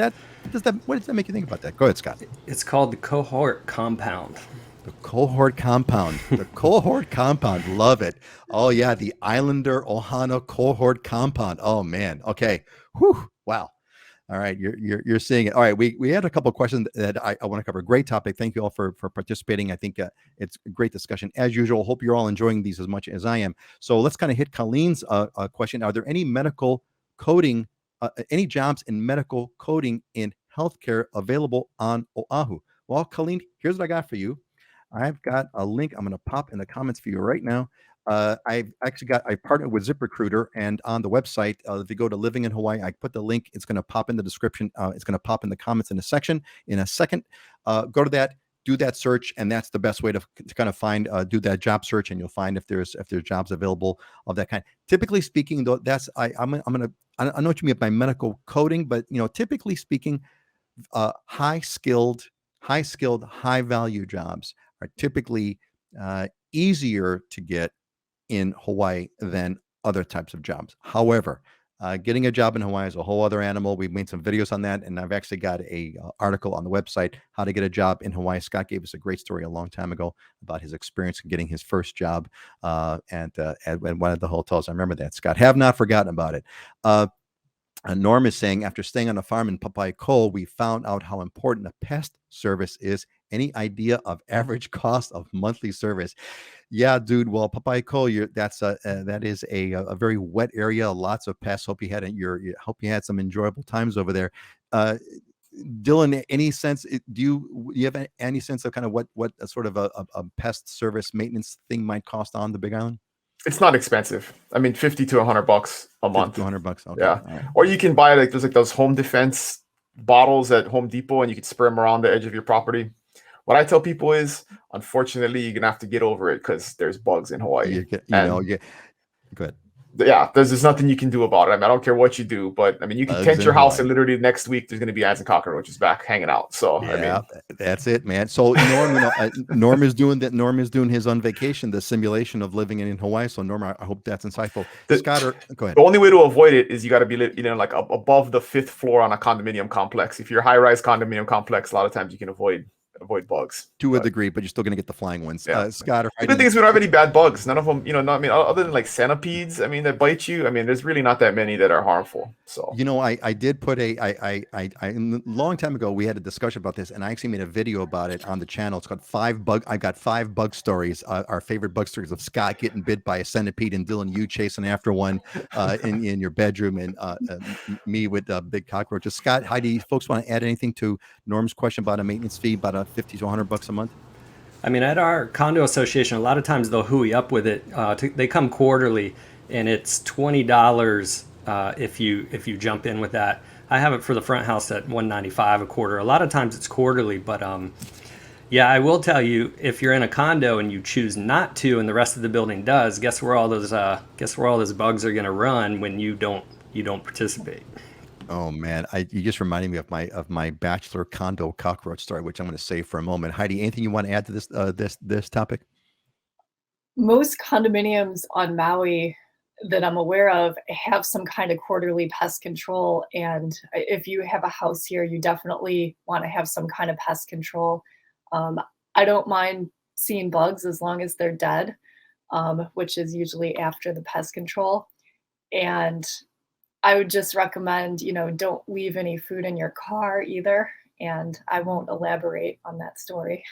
does that make you think about that? Go ahead, Scott. It's called the cohort compound. The cohort compound. The cohort compound. Love it. Oh yeah, the Islander Ohana cohort compound. Oh man. Okay. Whew. Wow. All right, you're seeing it. All right, we had a couple of questions that I want to cover. Great topic. Thank you all for participating. I think it's a great discussion as usual. Hope you're all enjoying these as much as I am. So let's kind of hit Colleen's question. Are there any medical coding, any jobs in medical coding in healthcare available on Oahu? Well, Colleen, here's what I got for you. I've got a link I'm going to pop in the comments for you right now. I partnered with ZipRecruiter, and on the website, if you go to Living in Hawaii, I put the link. It's going to pop in the description. It's going to pop in the comments in a second. In a second, go to that, do that search, and that's the best way to kind of find, do that job search, and you'll find if there's jobs available of that kind. Typically speaking, though, that's I know what you mean by medical coding, but typically speaking, high skilled, high value jobs are typically easier to get in Hawaii than other types of jobs. However, getting a job in Hawaii is a whole other animal. We've made some videos on that, and I've actually got a article on the website, how to get a job in Hawaii. Scott gave us a great story a long time ago about his experience in getting his first job at one of the hotels. I remember that, Scott. Have not forgotten about it. Norm is saying, after staying on a farm in Papaikou, we found out how important a pest service is. Any idea of average cost of monthly service? Yeah, dude. Well, Papaikou, that is a very wet area. Lots of pests. Hope you had some enjoyable times over there. Dylan, any sense? Do you have any sense of kind of what a sort of a pest service maintenance thing might cost on the Big Island? It's not expensive. I mean, $50 to $100 a month. $200. Okay. Yeah. Right. Or you can buy there's like those home defense bottles at Home Depot, and you can spray them around the edge of your property. What I tell people is, unfortunately, you're gonna have to get over it because there's bugs in Hawaii. Go ahead. Yeah, there's nothing you can do about it. I mean, I don't care what you do, but I mean, you can tent your house, and literally next week there's going to be ants and cockroaches back hanging out. So yeah, I mean, that's it, man. So Norm, Norm is doing that. Norm is doing his on vacation, the simulation of living in Hawaii. So Norm, I hope that's insightful. Scott, go ahead. The only way to avoid it is you got to be, like above the 5th floor on a condominium complex. If you're a high-rise condominium complex, a lot of times you can avoid bugs to a degree, but you're still going to get the flying ones. Yeah. Scott, the good thing is we don't have any bad bugs. None of them, other than like centipedes, I mean, that bite you. I mean, there's really not that many that are harmful. So, I did put a long time ago, we had a discussion about this, and I actually made a video about it on the channel. It's called I got 5 bug stories, our favorite bug stories of Scott getting bit by a centipede and Dylan, you chasing after one in your bedroom, and me with big cockroaches. Scott, Heidi, folks want to add anything to Norm's question about a maintenance fee, about $50 to $100 a month? I mean, at our condo association, a lot of times they'll hooey up with it. They come quarterly, and it's $20 if you jump in with that. I have it for the front house at $195 a quarter. A lot of times it's quarterly, but yeah, I will tell you, if you're in a condo and you choose not to, and the rest of the building does, guess where all those bugs are going to run when you don't participate. Oh man, you just reminded me of my bachelor condo cockroach story, which I'm going to save for a moment. Heidi, anything you want to add to this topic? Most condominiums on Maui that I'm aware of have some kind of quarterly pest control, and if you have a house here, you definitely want to have some kind of pest control. I don't mind seeing bugs as long as they're dead, which is usually after the pest control. And I would just recommend, don't leave any food in your car either. And I won't elaborate on that story.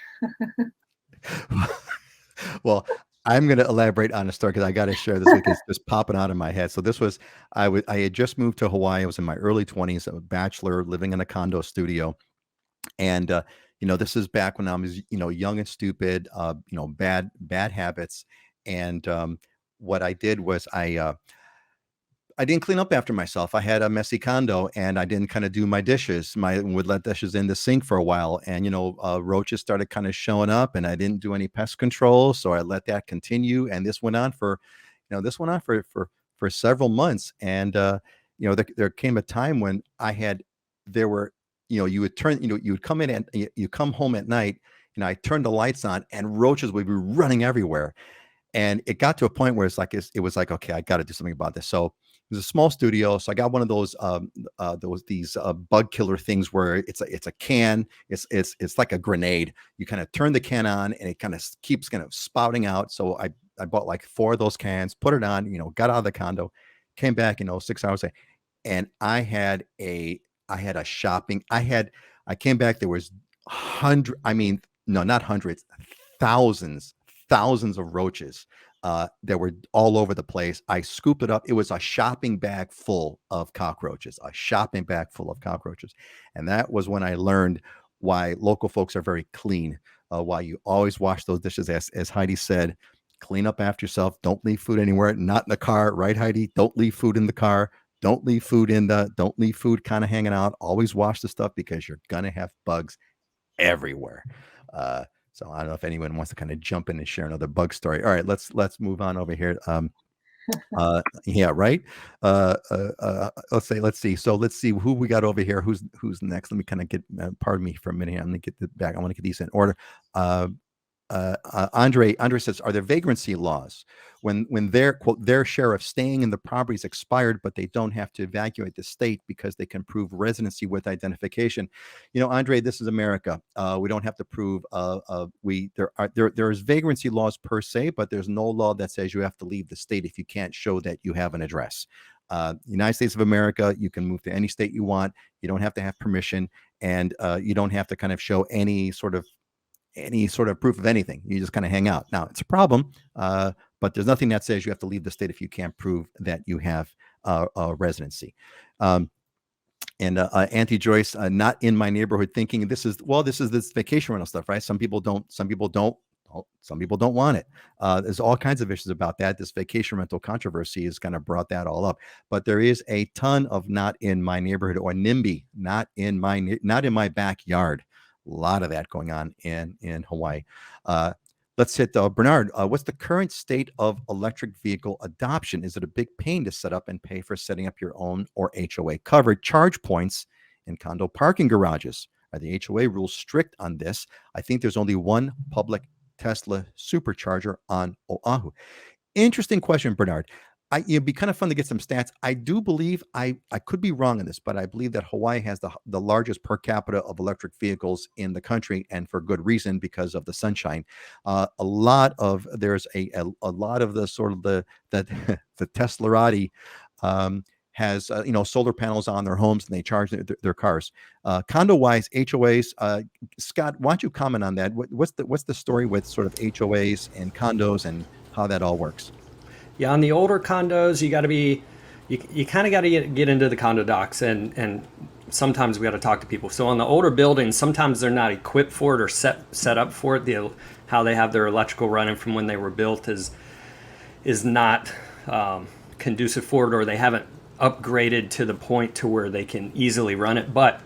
Well, I'm going to elaborate on a story because I got to share this because it's just popping out of my head. So this was, I had just moved to Hawaii. I was in my early 20s, a bachelor living in a condo studio. And, this is back when I was, young and stupid, bad habits. And what I did was I didn't clean up after myself. I had a messy condo, and I didn't kind of do my dishes. Would let dishes in the sink for a while, and roaches started kind of showing up, and I didn't do any pest control, so I let that continue. And this went on for several months. And there came a time when you would come in and you come home at night, and I turned the lights on, and roaches would be running everywhere. And it got to a point where it was like, okay, I got to do something about this. So it was a small studio, so I got one of those these bug killer things where it's a can. It's like a grenade. You kind of turn the can on, and it kind of keeps kind of spouting out. So I bought like 4 of those cans, put it on, got out of the condo, came back, 6 hours later, and I came back. There was not hundreds, thousands of roaches that were all over the place. I scooped it up. It was a shopping bag full of cockroaches, And that was when I learned why local folks are very clean, why you always wash those dishes. As Heidi said, clean up after yourself. Don't leave food anywhere, not in the car, right, Heidi? Don't leave food in the car. Don't leave food kind of hanging out. Always wash the stuff because you're going to have bugs everywhere. So I don't know if anyone wants to kind of jump in and share another bug story. All right, let's move on over here. Yeah, right. Let's see. So let's see who we got over here. Who's next? Let me kind of get. Pardon me for a minute. I'm gonna get back. I want to get these in order. Andre says, are there vagrancy laws when their quote their share of staying in the property is expired, but they don't have to evacuate the state because they can prove residency with identification? Andre, this is America. We don't have to prove. There is vagrancy laws per se, but there's no law that says you have to leave the state if you can't show that you have an address. United States of America, you can move to any state you want. You don't have to have permission, and you don't have to kind of show any sort of proof of anything. You just kind of hang out. Now, it's a problem, but there's nothing that says you have to leave the state if you can't prove that you have a residency. And Auntie Joyce, not in my neighborhood, thinking this is this vacation rental stuff, right? Some people don't want it. There's all kinds of issues about that. This vacation rental controversy has kind of brought that all up. But there is a ton of not in my neighborhood, or NIMBY, not in my backyard. A lot of that going on in Hawaii. Let's hit Bernard. What's the current state of electric vehicle adoption? Is it a big pain to set up and pay for setting up your own or HOA covered charge points in condo parking garages? Are the HOA rules strict on this? I think there's only one public Tesla supercharger on Oahu. Interesting question, Bernard. It'd be kind of fun to get some stats. I do believe, I could be wrong on this, but I believe that Hawaii has the largest per capita of electric vehicles in the country, and for good reason, because of the sunshine. There's a lot of the sort of the Teslarati has solar panels on their homes, and they charge their cars. Condo wise, HOAs. Scott, why don't you comment on that? What's the story with sort of HOAs and condos and how that all works? Yeah, on the older condos, you kind of got to get into the condo docs, and sometimes we got to talk to people. So on the older buildings, sometimes they're not equipped for it or set up for it. How they have their electrical running from when they were built is not conducive for it, or they haven't upgraded to the point to where they can easily run it. But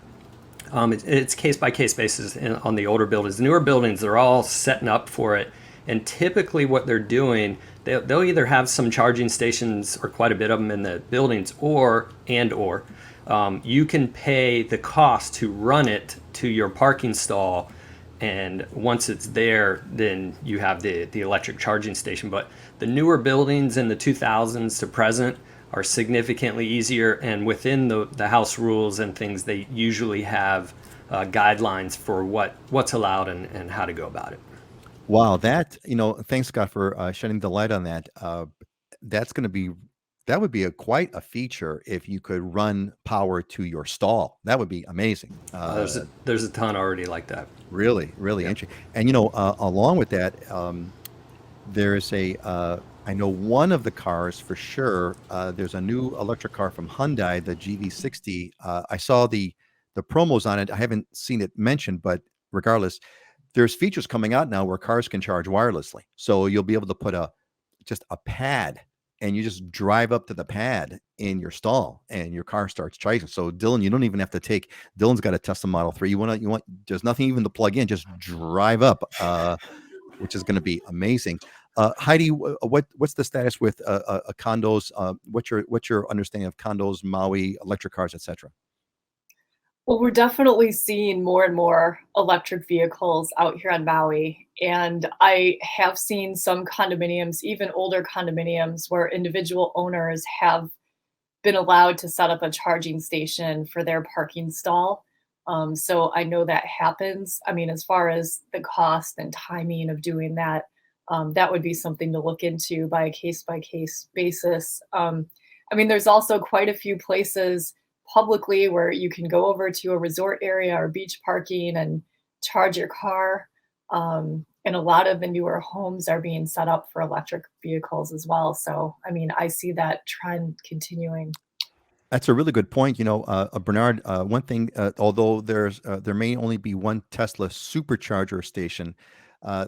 it's case by case basis on the older buildings. The newer buildings, they're all setting up for it, and typically what they're doing, they'll either have some charging stations, or quite a bit of them in the buildings, or you can pay the cost to run it to your parking stall, and once it's there, then you have the electric charging station. But the newer buildings in the 2000s to present are significantly easier, and within the house rules and things, they usually have guidelines for what's allowed and how to go about it. Wow, thanks, Scott, for shedding the light on that. That would be quite a feature if you could run power to your stall. That would be amazing. There's a ton already like that. Really interesting. And along with that, there's I know one of the cars for sure. There's a new electric car from Hyundai, the GV60. I saw the promos on it. I haven't seen it mentioned, but regardless, there's features coming out now where cars can charge wirelessly. So you'll be able to put just a pad, and you just drive up to the pad in your stall, and your car starts charging. So Dylan, you don't even have to Dylan's got a Tesla Model 3. There's nothing even to plug in, just drive up, which is going to be amazing. Heidi, what's the status with condos? What's your understanding of condos, Maui, electric cars, etc.? Well, we're definitely seeing more and more electric vehicles out here on Maui. And I have seen some condominiums, even older condominiums, where individual owners have been allowed to set up a charging station for their parking stall. So I know that happens. I mean, as far as the cost and timing of doing that, that would be something to look into by a case-by-case basis. I mean, there's also quite a few places publicly where you can go over to a resort area or beach parking and charge your car. And a lot of the newer homes are being set up for electric vehicles as well. So, I mean, I see that trend continuing. That's a really good point. Bernard, one thing, although there may only be one Tesla supercharger station,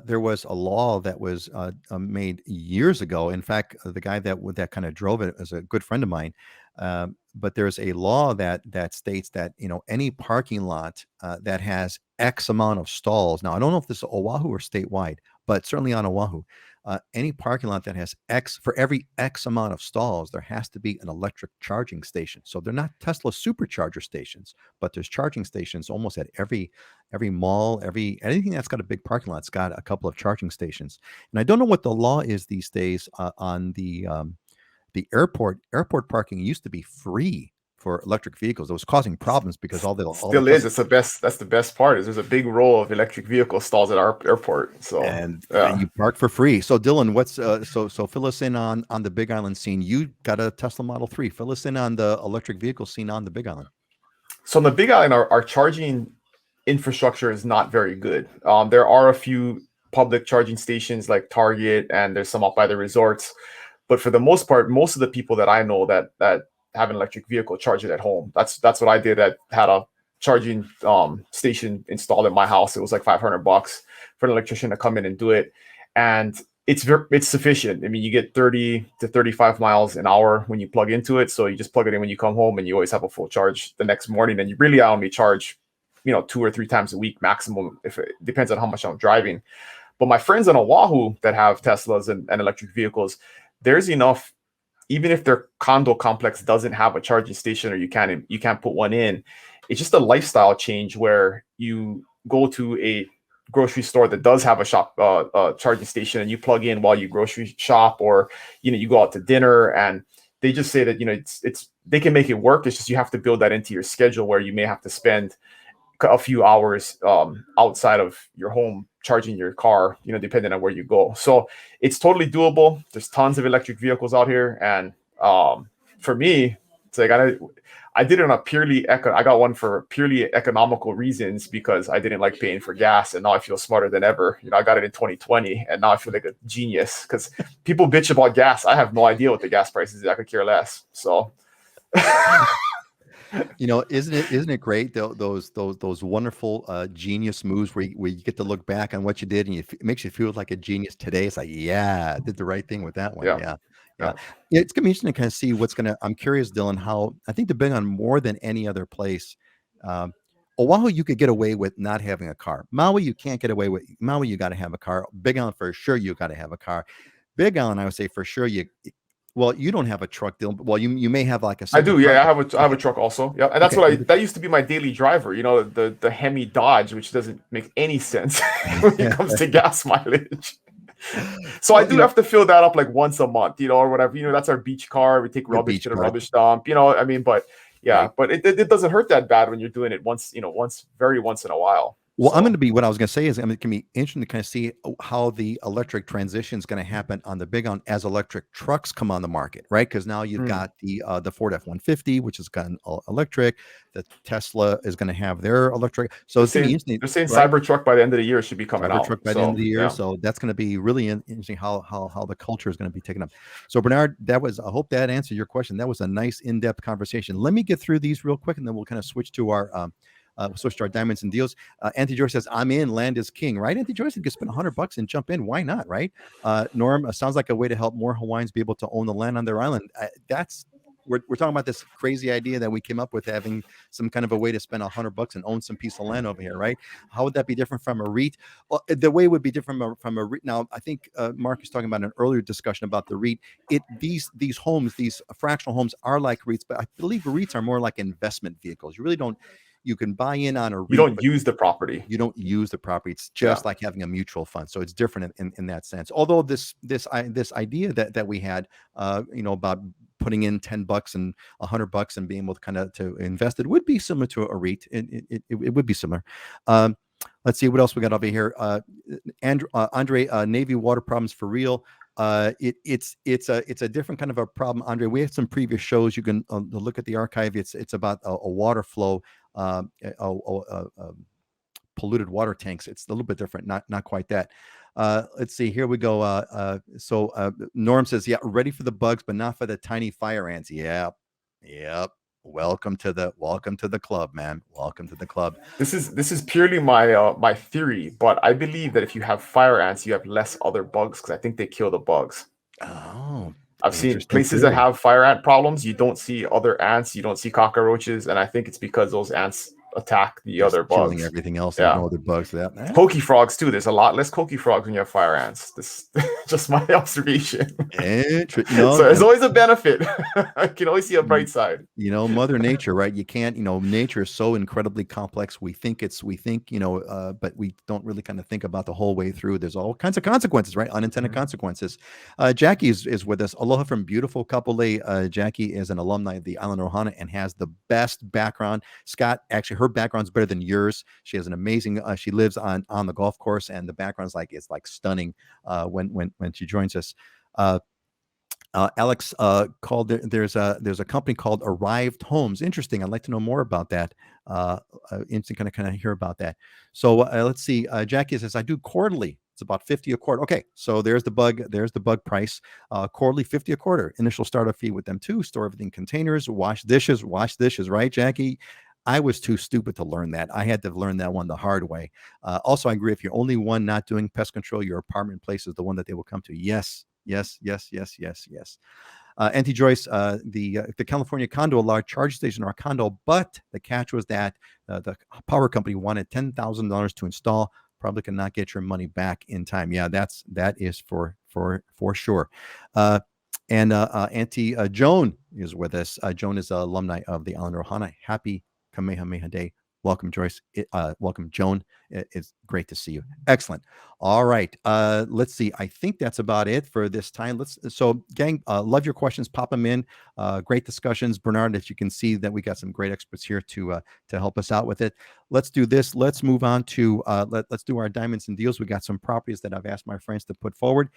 there was a law that was made years ago. In fact, the guy that kind of drove it is a good friend of mine. But there's a law that states that any parking lot that has X amount of stalls. Now, I don't know if this is Oahu or statewide, but certainly on Oahu, any parking lot that has X, for every X amount of stalls, there has to be an electric charging station. So they're not Tesla supercharger stations, but there's charging stations almost at every mall, anything that's got a big parking lot's got a couple of charging stations. And I don't know what the law is these days on the airport. Airport parking used to be free for electric vehicles. It was causing problems because all the Still is. It's the best. That's the best part. Is there's a big row of electric vehicle stalls at our airport. So and you park for free. So Dylan, what's so fill us in on the Big Island scene. You got a Tesla Model 3. Fill us in on the electric vehicle scene on the Big Island. So on the Big Island, our charging infrastructure is not very good. There are a few public charging stations like Target, and there's some up by the resorts. But for the most part, most of the people that I know that have an electric vehicle charge it at home. That's what I did. I had a charging station installed in my house. It was like $500 for an electrician to come in and do it, and it's sufficient. I mean, you get 30 to 35 miles an hour when you plug into it. So you just plug it in when you come home, and you always have a full charge the next morning. And you really only charge, 2 or 3 times a week maximum. If it depends on how much I'm driving. But my friends on Oahu that have Teslas and electric vehicles, there's enough. Even if their condo complex doesn't have a charging station or you can't put one in, it's just a lifestyle change where you go to a grocery store that does have a charging station, and you plug in while you grocery shop, or you go out to dinner, and they just say that it's they can make it work. It's just you have to build that into your schedule where you may have to spend a few hours outside of your home charging your car, depending on where you go. So it's totally doable. There's tons of electric vehicles out here. And for me, it's like, I did it on I got one for purely economical reasons because I didn't like paying for gas. And now I feel smarter than ever. I got it in 2020 and now I feel like a genius because people bitch about gas. I have no idea what the gas price is. I could care less. So isn't it great those wonderful genius moves where you get to look back on what you did, and it makes you feel like a genius today. It's like, yeah, I did the right thing with that one. Yeah. It's gonna be interesting to kind of see I'm curious, Dylan, how I think the Big on more than any other place. Oahu, you could get away with not having a car. Maui, you can't get away with. Maui, you got to have a car. Big Island, for sure, you got to have a car. Big Island, I would say for sure well, you don't have a truck, Dylan. Well, you may have like a. I do, yeah. I have a truck also. Yeah, and that's that used to be my daily driver. The Hemi Dodge, which doesn't make any sense when it comes to gas mileage. So I do have to fill that up like once a month, or whatever. That's our beach car. We take rubbish to the rubbish dump. I mean, but yeah, right. But it doesn't hurt that bad when you're doing it once in a while. Well, what I was going to say is, it can be interesting to kind of see how the electric transition is going to happen on the Big Island as electric trucks come on the market, right? Because now you've got the Ford F-150, which is got electric. The Tesla is going to have their electric. So it's going to be interesting. They're saying Cybertruck by the end of the year should be coming out. Cybertruck by the end of the year. Yeah. So that's going to be really interesting how the culture is going to be taken up. So Bernard, I hope that answered your question. That was a nice in-depth conversation. Let me get through these real quick, and then we'll kind of switch to our switch to our diamonds and deals. Auntie Joyce says, I'm in, land is king, right? Auntie Joyce, you can spend $100 and jump in. Why not, right? Norm, sounds like a way to help more Hawaiians be able to own the land on their island. We're talking about this crazy idea that we came up with, having some kind of a way to spend $100 and own some piece of land over here, right? How would that be different from a REIT? Well, the way it would be different from a REIT. Now, I think Mark is talking about an earlier discussion about the REIT. These homes, these fractional homes are like REITs, but I believe REITs are more like investment vehicles. You really don't. You can buy in on a REIT. You don't use the property. You don't use the property. It's just like having a mutual fund. So it's different in that sense. Although this idea that we had, about putting in $10 and $100 and being able to kind of to invest it would be similar to a REIT. It would be similar. Let's see what else we got over here. Andre, Navy water problems for real. It's a different kind of a problem, Andre. We had some previous shows. You can look at the archive. It's about a water flow, polluted water tanks. It's a little bit different, not quite that. Let's see. Here we go. So Norm says, yeah, ready for the bugs, but not for the tiny fire ants. Yep. Welcome to the club, man. Welcome to the club. This is purely my theory, but I believe that if you have fire ants, you have less other bugs because I think they kill the bugs. Oh, I've seen places that have fire ant problems. You don't see other ants. You don't see cockroaches, and I think it's because those ants attack the Just other killing bugs. everything else. Yeah. There's no other bugs for that. Pokey frogs too. There's a lot less pokey frogs when you have fire ants. This just my observation. So there's always a benefit. I can always see a bright side. Mother Nature, right? You can't, nature is so incredibly complex. We think, but we don't really kind of think about the whole way through. There's all kinds of consequences, right? Unintended consequences. Jackie is with us. Aloha from beautiful Kapolei. Jackie is an alumni of the Islander Ohana and has the best background. Scott, actually, her background's better than yours. She has an amazing, she lives on the golf course, and the background's it's stunning when she joins us. Alex called there's a company called Arrived Homes. Interesting. I'd like to know more about that. Instant kind of hear about that. So let's see. Jackie says I do quarterly. It's about $50 a quarter. Okay, so there's the bug price. Quarterly $50 a quarter. Initial startup fee with them too. Store everything in containers. Wash dishes. Right, Jackie? I was too stupid to learn that. I had to learn that one the hard way. Also, I agree. If you're only one not doing pest control, your apartment place is the one that they will come to. Yes. Auntie Joyce, the California condo allowed charge station in our condo, but the catch was that the power company wanted $10,000 to install. Probably cannot get your money back in time. Yeah, that is for sure. And Auntie Joan is with us. Joan is an alumni of the Islander Ohana. Happy Kamehameha Day. Welcome, Joyce. Welcome, Joan. It's great to see you. Excellent. All right. Let's see. I think that's about it for this time. So, gang, love your questions. Pop them in. Great discussions. Bernard, as you can see, that we got some great experts here to help us out with it. Let's do this. Let's move on to let's do our diamonds and deals. We got some properties that I've asked my friends to put forward.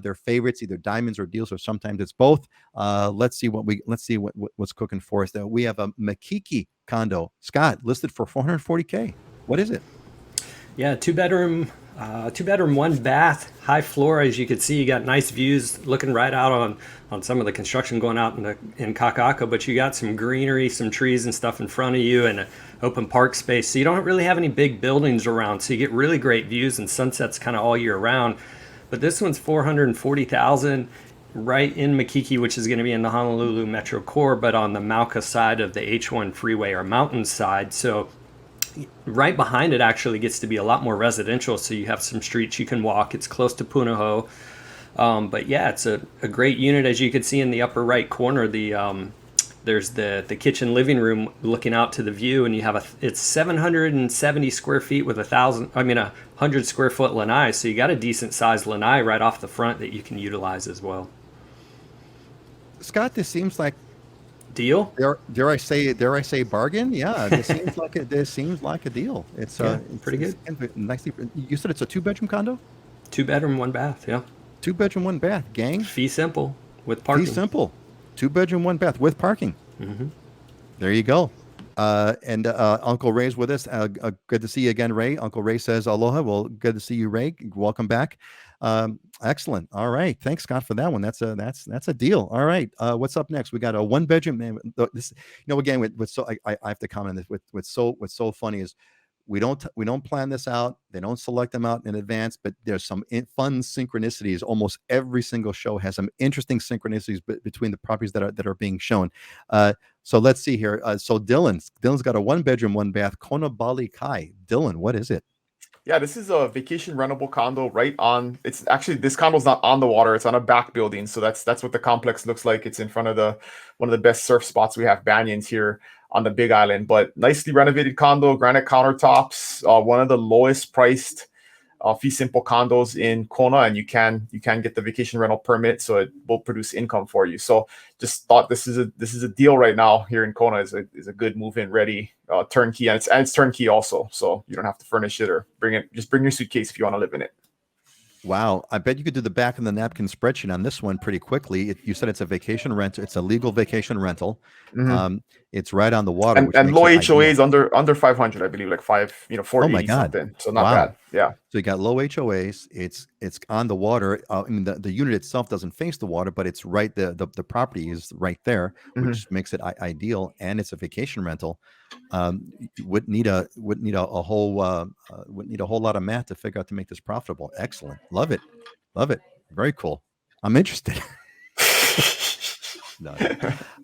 Their favorites, either diamonds or deals, or sometimes it's both. Let's see what's cooking for us. We have a Makiki condo, Scott, listed for $440K. What is it? Yeah, two bedroom, 1 bath, high floor. As you can see, you got nice views looking right out on some of the construction going out in Kaka'aka, but you got some greenery, some trees and stuff in front of you, and an open park space. So you don't really have any big buildings around, so you get really great views and sunsets kind of all year round. But this one's $440,000. Right in Makiki, which is going to be in the Honolulu Metro Core, but on the Mauka side of the H1 freeway or mountain side. So right behind it actually gets to be a lot more residential. So you have some streets you can walk. It's close to Punahou. But yeah, it's a great unit. As you can see in the upper right corner, there's the kitchen living room looking out to the view, and you have it's 770 square feet with 100 square foot lanai. So you got a decent sized lanai right off the front that you can utilize as well. Scott, this seems like deal. Dare I say bargain? Yeah, this seems like a deal. It's pretty good. Nicely. You said it's a 2-bedroom condo. 2 bedroom, 1 bath. Yeah. 2 bedroom, 1 bath. Gang. Fee simple with parking. Fee simple. 2 bedroom, 1 bath with parking. Mm-hmm. There you go. And Uncle Ray's with us. Good to see you again, Ray. Uncle Ray says aloha. Well, good to see you, Ray. Welcome back. Excellent. All right. Thanks, Scott, for that one. That's a deal. All right. What's up next? We got a 1-bedroom. This, again, I have to comment on this. What's so funny is we don't plan this out. They don't select them out in advance, but there's some fun synchronicities. Almost every single show has some interesting synchronicities between the properties that are being shown. So let's see here. So Dylan's got a 1-bedroom, 1 bath, Kona, Bali, Kai. Dylan, what is it? Yeah, this is a vacation rentable condo right on. It's actually, this condo's not on the water. It's on a back building. So that's what the complex looks like. It's in front of one of the best surf spots we have, Banyans, here on the Big Island. But nicely renovated condo, granite countertops, one of the lowest priced fee simple condos in Kona, and you can get the vacation rental permit, so it will produce income for you. So just thought this is a deal right now here in Kona. is a good move-in ready turnkey, and it's turnkey also, so you don't have to furnish it or bring it. Just bring your suitcase if you want to live in it. Wow, I bet you could do the back of the napkin spreadsheet on this one pretty quickly. You said it's a vacation rental. It's a legal vacation rental. Mm-hmm. It's right on the water, and low HOAs under 500, I believe, like 480 oh my God. something. So not bad. Yeah. So you got low HOAs. It's on the water. I mean, the unit itself doesn't face the water, but it's right. The property is right there, which makes it ideal. And it's a vacation rental. Wouldn't need a whole lot of math to figure out to make this profitable. Excellent. Love it. Very cool. I'm interested. No.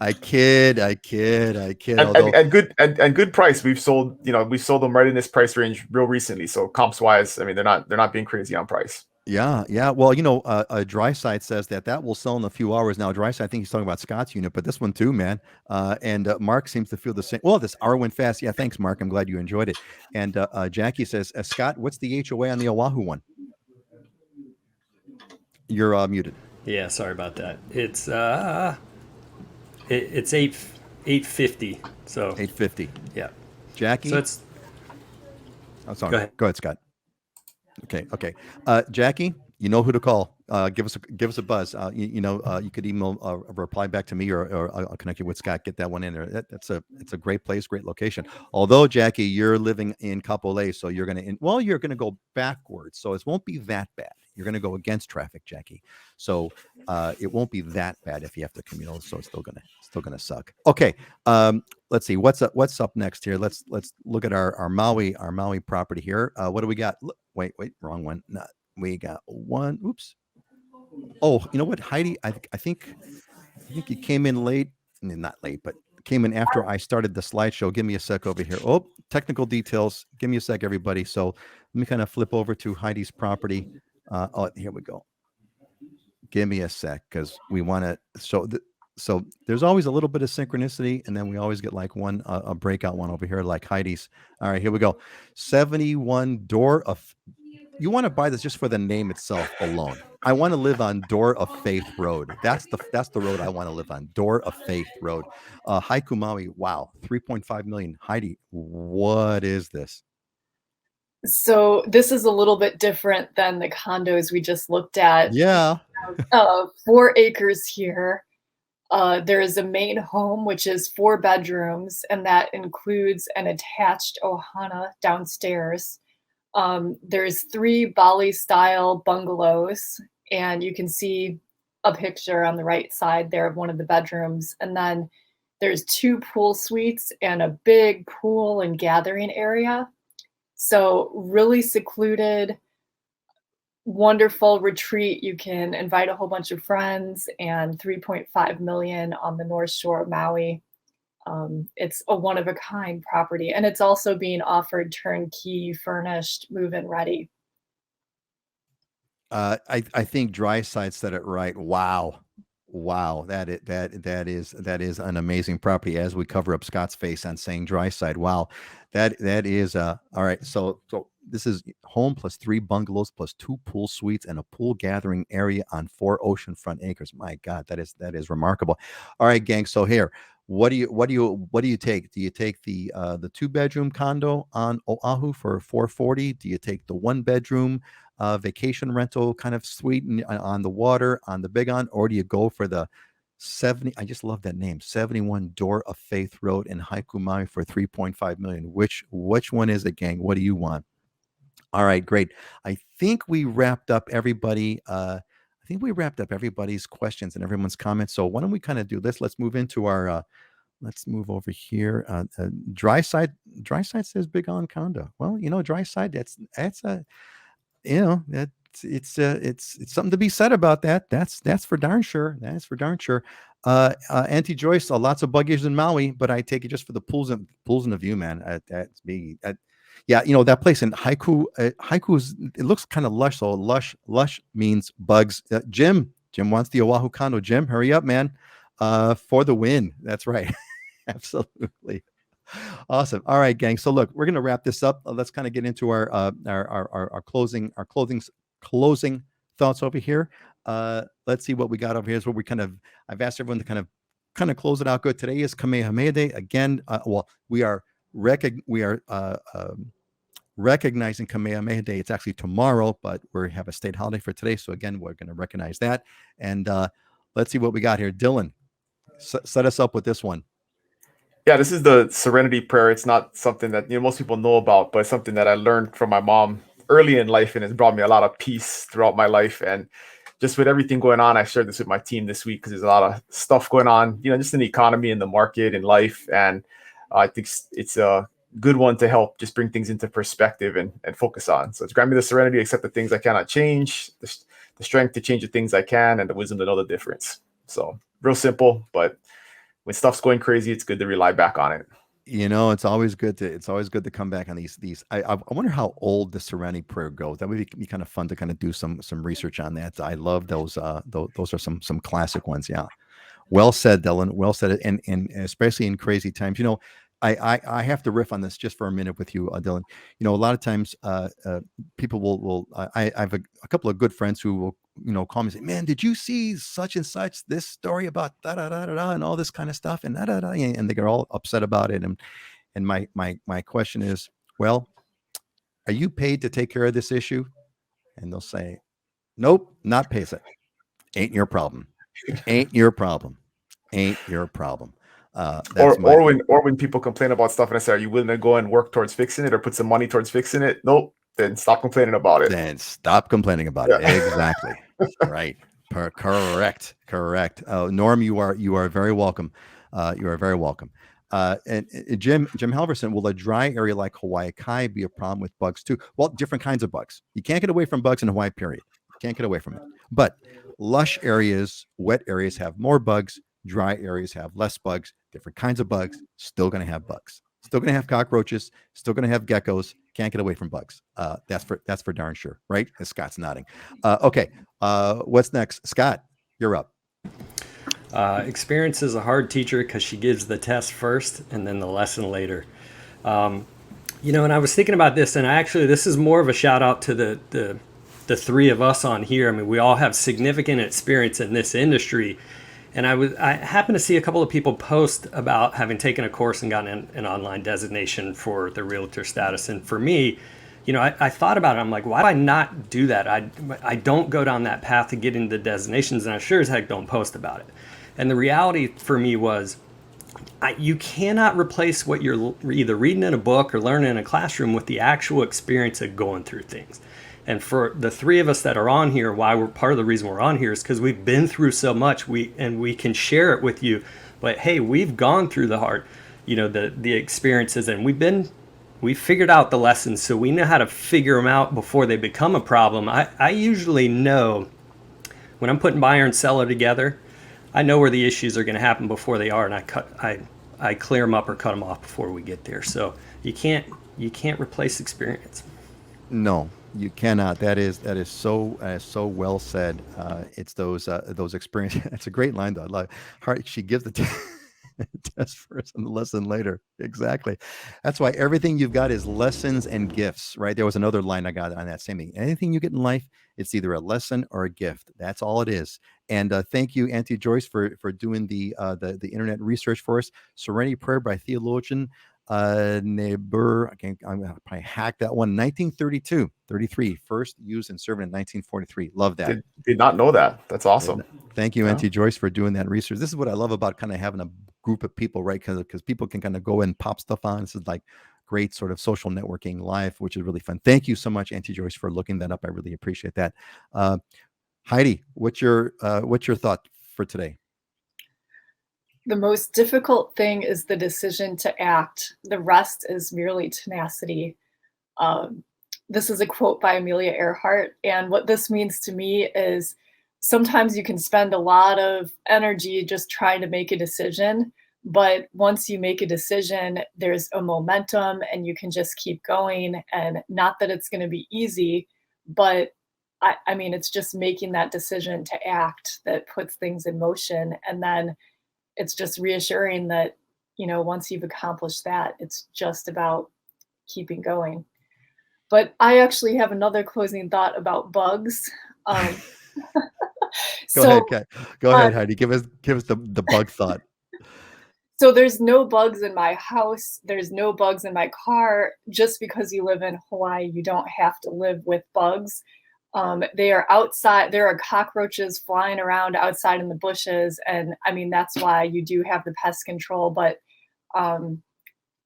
I kid. Although, And good price. We've sold them right in this price range real recently. So comps wise, I mean, they're not being crazy on price. yeah. Well, Dry Side says that will sell in a few hours. Now, Dry Side, I think he's talking about Scott's unit, but this one too, man. And Mark seems to feel the same. Well, this hour went fast. Yeah, thanks, Mark. I'm glad you enjoyed it. And Jackie says, Scott, what's the HOA on the Oahu one? You're muted. Yeah, sorry about that. It's it's 850. So 850. yeah. Jackie. So it's. I'm sorry. Go ahead, Scott. Okay. Jackie, you know who to call. Give us a buzz. You could email a reply back to me, or I'll connect you with Scott. Get that one in there. It's a great place, great location. Although, Jackie, you're living in Kapolei, so you're gonna go backwards, so it won't be that bad. You're gonna go against traffic, Jackie. So it won't be that bad if you have to commute. So it's still gonna suck. Okay. Let's see what's up next here. Let's look at our Maui property here. What do we got? Wait, wrong one. No, we got one. Oops. Oh, you know what, Heidi? I think you came in late. Not late, but came in after I started the slideshow. Give me a sec over here. Oh, technical details. Give me a sec, everybody. So let me kind of flip over to Heidi's property. Here we go. Give me a sec because we want to. So there's always a little bit of synchronicity, and then we always get like a breakout one over here, like Heidi's. All right, here we go. 71 Door of. You want to buy this just for the name itself alone. I want to live on Door of Faith Road. That's the road I want to live on. Door of Faith Road. Haiku Maui. Wow, 3.5 million. Heidi, what is this? So this is a little bit different than the condos we just looked at. Yeah. 4 acres here. There is a main home, which is 4 bedrooms, and that includes an attached ohana downstairs. There's 3 Bali style bungalows, and you can see a picture on the right side there of one of the bedrooms. And then there's 2 pool suites and a big pool and gathering area. So really secluded, wonderful retreat. You can invite a whole bunch of friends, and 3.5 million on the North Shore of Maui. It's a one-of-a-kind property, and it's also being offered turnkey, furnished, move-in ready. I think Dry Side said it right. Wow, that is an amazing property. As we cover up Scott's face on saying Dry Side, wow, that is all right. So this is home plus 3 bungalows plus 2 pool suites and a pool gathering area on 4 oceanfront acres. My God, that is remarkable. All right, gang. So here. What do you take? Do you take the 2-bedroom condo on Oahu for $440? Do you take the 1-bedroom vacation rental kind of suite on the water on the Big On, or do you go for the 70? I just love that name, 71 Door of Faith Road in Haiku Maui for 3.5 million. Which one is it, gang? What do you want? All right, great. I think we wrapped up everybody. I think we wrapped up everybody's questions and everyone's comments. So why don't we kind of do this? Let's move into our. Let's move over here. Dry Side says Big On condo. Well, Dry Side. That's a, it's something to be said about that. That's for darn sure. That's for darn sure. Auntie Joyce, lots of buggies in Maui, but I take it just for the pools and the view, man. That's me. Yeah, that place in Haiku. Haiku's, it looks kind of lush. So lush means bugs. Jim wants the Oahu condo. Jim, hurry up, man. For the win. That's right. Absolutely. Awesome. All right, gang. So look, we're gonna wrap this up. Let's kind of get into our closing thoughts over here. Let's see what we got over here. Is what I've asked everyone to kind of close it out good. Today is Kamehameha Day again. We are recognizing Kamehameha Day. It's actually tomorrow, but we have a state holiday for today. So again, we're going to recognize that. And let's see what we got here. Dylan, set us up with this one. Yeah, this is the Serenity Prayer. It's not something that most people know about, but it's something that I learned from my mom early in life, and it's brought me a lot of peace throughout my life. And just with everything going on, I shared this with my team this week because there's a lot of stuff going on, just in the economy, in the market, in life. And I think it's a good one to help just bring things into perspective and focus on. So it's grant me the serenity, accept the things I cannot change, the strength to change the things I can, and the wisdom to know the difference. So real simple, but when stuff's going crazy, it's good to rely back on it. It's always good to come back on these. I wonder how old the Serenity Prayer goes. That would be kind of fun to kind of do some research on that. I love those. Those are some classic ones. Yeah. Well said, Dylan. Well said. And especially in crazy times, I have to riff on this just for a minute with you, Dylan. A lot of times, people will. I have a couple of good friends who will, call me and say, "Man, did you see such and such this story about da da da da da and all this kind of stuff?" And da da da, and they get all upset about it. And my question is, well, are you paid to take care of this issue? And they'll say, "Nope, not paid." Ain't your problem. Ain't your problem. Ain't your problem. Or when people complain about stuff and I say, "Are you willing to go and work towards fixing it or put some money towards fixing it?" Nope. Then stop complaining about it. Then stop complaining about it. Exactly. Right. Correct. Norm, you are very welcome. You are very welcome. And Jim Halverson, will a dry area like Hawaii Kai be a problem with bugs too? Well, different kinds of bugs. You can't get away from bugs in Hawaii, period. Can't get away from it. But lush areas, wet areas have more bugs. Dry areas have less bugs. Different kinds of bugs. Still going to have bugs. Still going to have cockroaches. Still going to have geckos. Can't get away from bugs. That's for darn sure, right? And Scott's nodding. Okay. What's next? Scott, you're up. Experience is a hard teacher because she gives the test first and then the lesson later. And I was thinking about this, and this is more of a shout out to the three of us on here. I mean, we all have significant experience in this industry. And I happened to see a couple of people post about having taken a course and gotten an online designation for the realtor status. And for me, I thought about it. I'm like, why do I not do that? I don't go down that path to getting the designations, and I sure as heck don't post about it. And the reality for me was, you cannot replace what you're either reading in a book or learning in a classroom with the actual experience of going through things. And for the three of us that are on here, why we're part of the reason we're on here is because we've been through so much. We can share it with you. But hey, we've gone through the hard, the experiences, and we figured out the lessons, so we know how to figure them out before they become a problem. I usually know when I'm putting buyer and seller together, I know where the issues are going to happen before they are, and I clear them up or cut them off before we get there. So you can't replace experience. No, you cannot. That is so well said. It's those experiences. It's a great line though. Like, she gives the test first and the lesson later. Exactly. That's why everything you've got is lessons and gifts, right? There was another line I got on that same thing. Anything you get in life, it's either a lesson or a gift. That's all it is. And thank you, Auntie Joyce, for doing the internet research for us. Serenity Prayer by theologian Niebuhr. I'm gonna probably hack that one. 1933, first used and served in 1943. Love that. Did not know that. That's awesome. Thank you, Auntie Joyce, for doing that research. This is what I love about kind of having a group of people, right? Because people can kind of go and pop stuff on. This is like great sort of social networking live, which is really fun. Thank you so much, Auntie Joyce, for looking that up. I really appreciate that. Heidi, what's your thought for today? The most difficult thing is the decision to act. The rest is merely tenacity. This is a quote by Amelia Earhart. And what this means to me is sometimes you can spend a lot of energy just trying to make a decision. But once you make a decision, there's a momentum and you can just keep going. And not that it's going to be easy, but I mean, it's just making that decision to act that puts things in motion. And then it's just reassuring that, once you've accomplished that, it's just about keeping going. But I actually have another closing thought about bugs. Go ahead, Heidi. Give us the bug thought. So there's no bugs in my house. There's no bugs in my car. Just because you live in Hawaii, you don't have to live with bugs. They are outside. There are cockroaches flying around outside in the bushes. And I mean, that's why you do have the pest control, but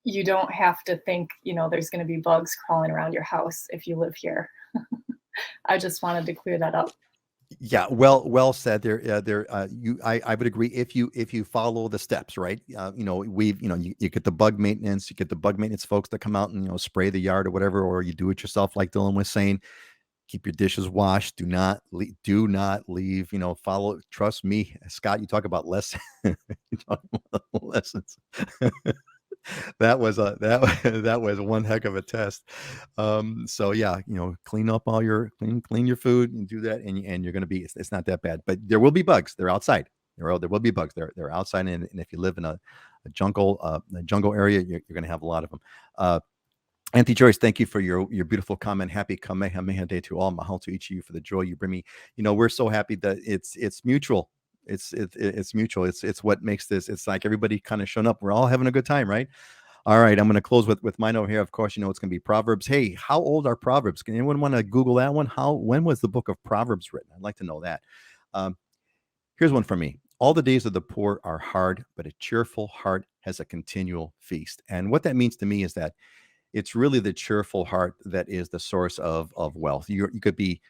you don't have to think, there's going to be bugs crawling around your house if you live here. I just wanted to clear that up. Yeah, well said there. I would agree if you follow the steps, right? You get the bug maintenance, folks that come out and spray the yard or whatever, or you do it yourself, like Dylan was saying. Keep your dishes washed. Do not leave. Follow. Trust me, Scott. You talk about lessons. You talk about lessons. That was that was one heck of a test. So yeah, clean up all your clean your food and do that, and you're gonna be. It's not that bad, but there will be bugs. They're outside. There will be bugs. They're outside, and if you live in a jungle area, you're gonna have a lot of them. Auntie Joyce, thank you for your beautiful comment. Happy Kamehameha Day to all. Mahalo to each of you for the joy you bring me. We're so happy that it's mutual. It's mutual. It's what makes this. It's like everybody kind of showing up. We're all having a good time, right? All right, I'm going to close with mine over here. Of course, it's going to be Proverbs. Hey, how old are Proverbs? Can anyone want to Google that one? When was the book of Proverbs written? I'd like to know that. Here's one for me. All the days of the poor are hard, but a cheerful heart has a continual feast. And what that means to me is that it's really the cheerful heart that is the source of wealth. You could be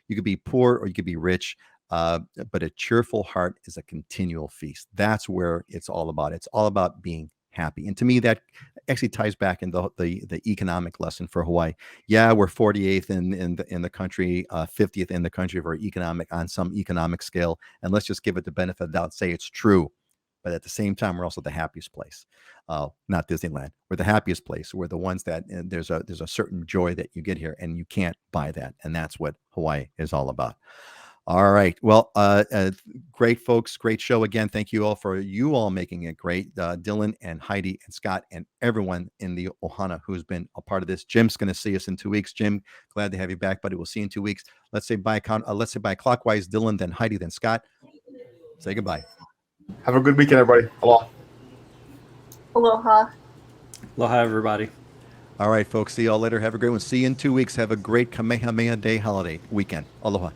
poor or you could be rich, but a cheerful heart is a continual feast. That's where it's all about. It's all about being happy. And to me, that actually ties back into the economic lesson for Hawaii. Yeah, we're 48th in the country, 50th in the country for on some economic scale. And let's just give it the benefit of the doubt, say it's true. But at the same time, we're also the happiest place. Not Disneyland. We're the happiest place. We're the ones that there's a certain joy that you get here, and you can't buy that. And that's what Hawaii is all about. All right. Well, great folks. Great show again. Thank you all for making it great. Dylan and Heidi and Scott and everyone in the Ohana who's been a part of this. Jim's going to see us in 2 weeks. Jim, glad to have you back, buddy. We'll see you in 2 weeks. Let's say by clockwise. Dylan, then Heidi, then Scott. Say goodbye. Have a good weekend, everybody. Aloha. Aloha. Aloha, everybody. All right, folks. See y'all later. Have a great one. See you in 2 weeks. Have a great Kamehameha Day holiday weekend. Aloha.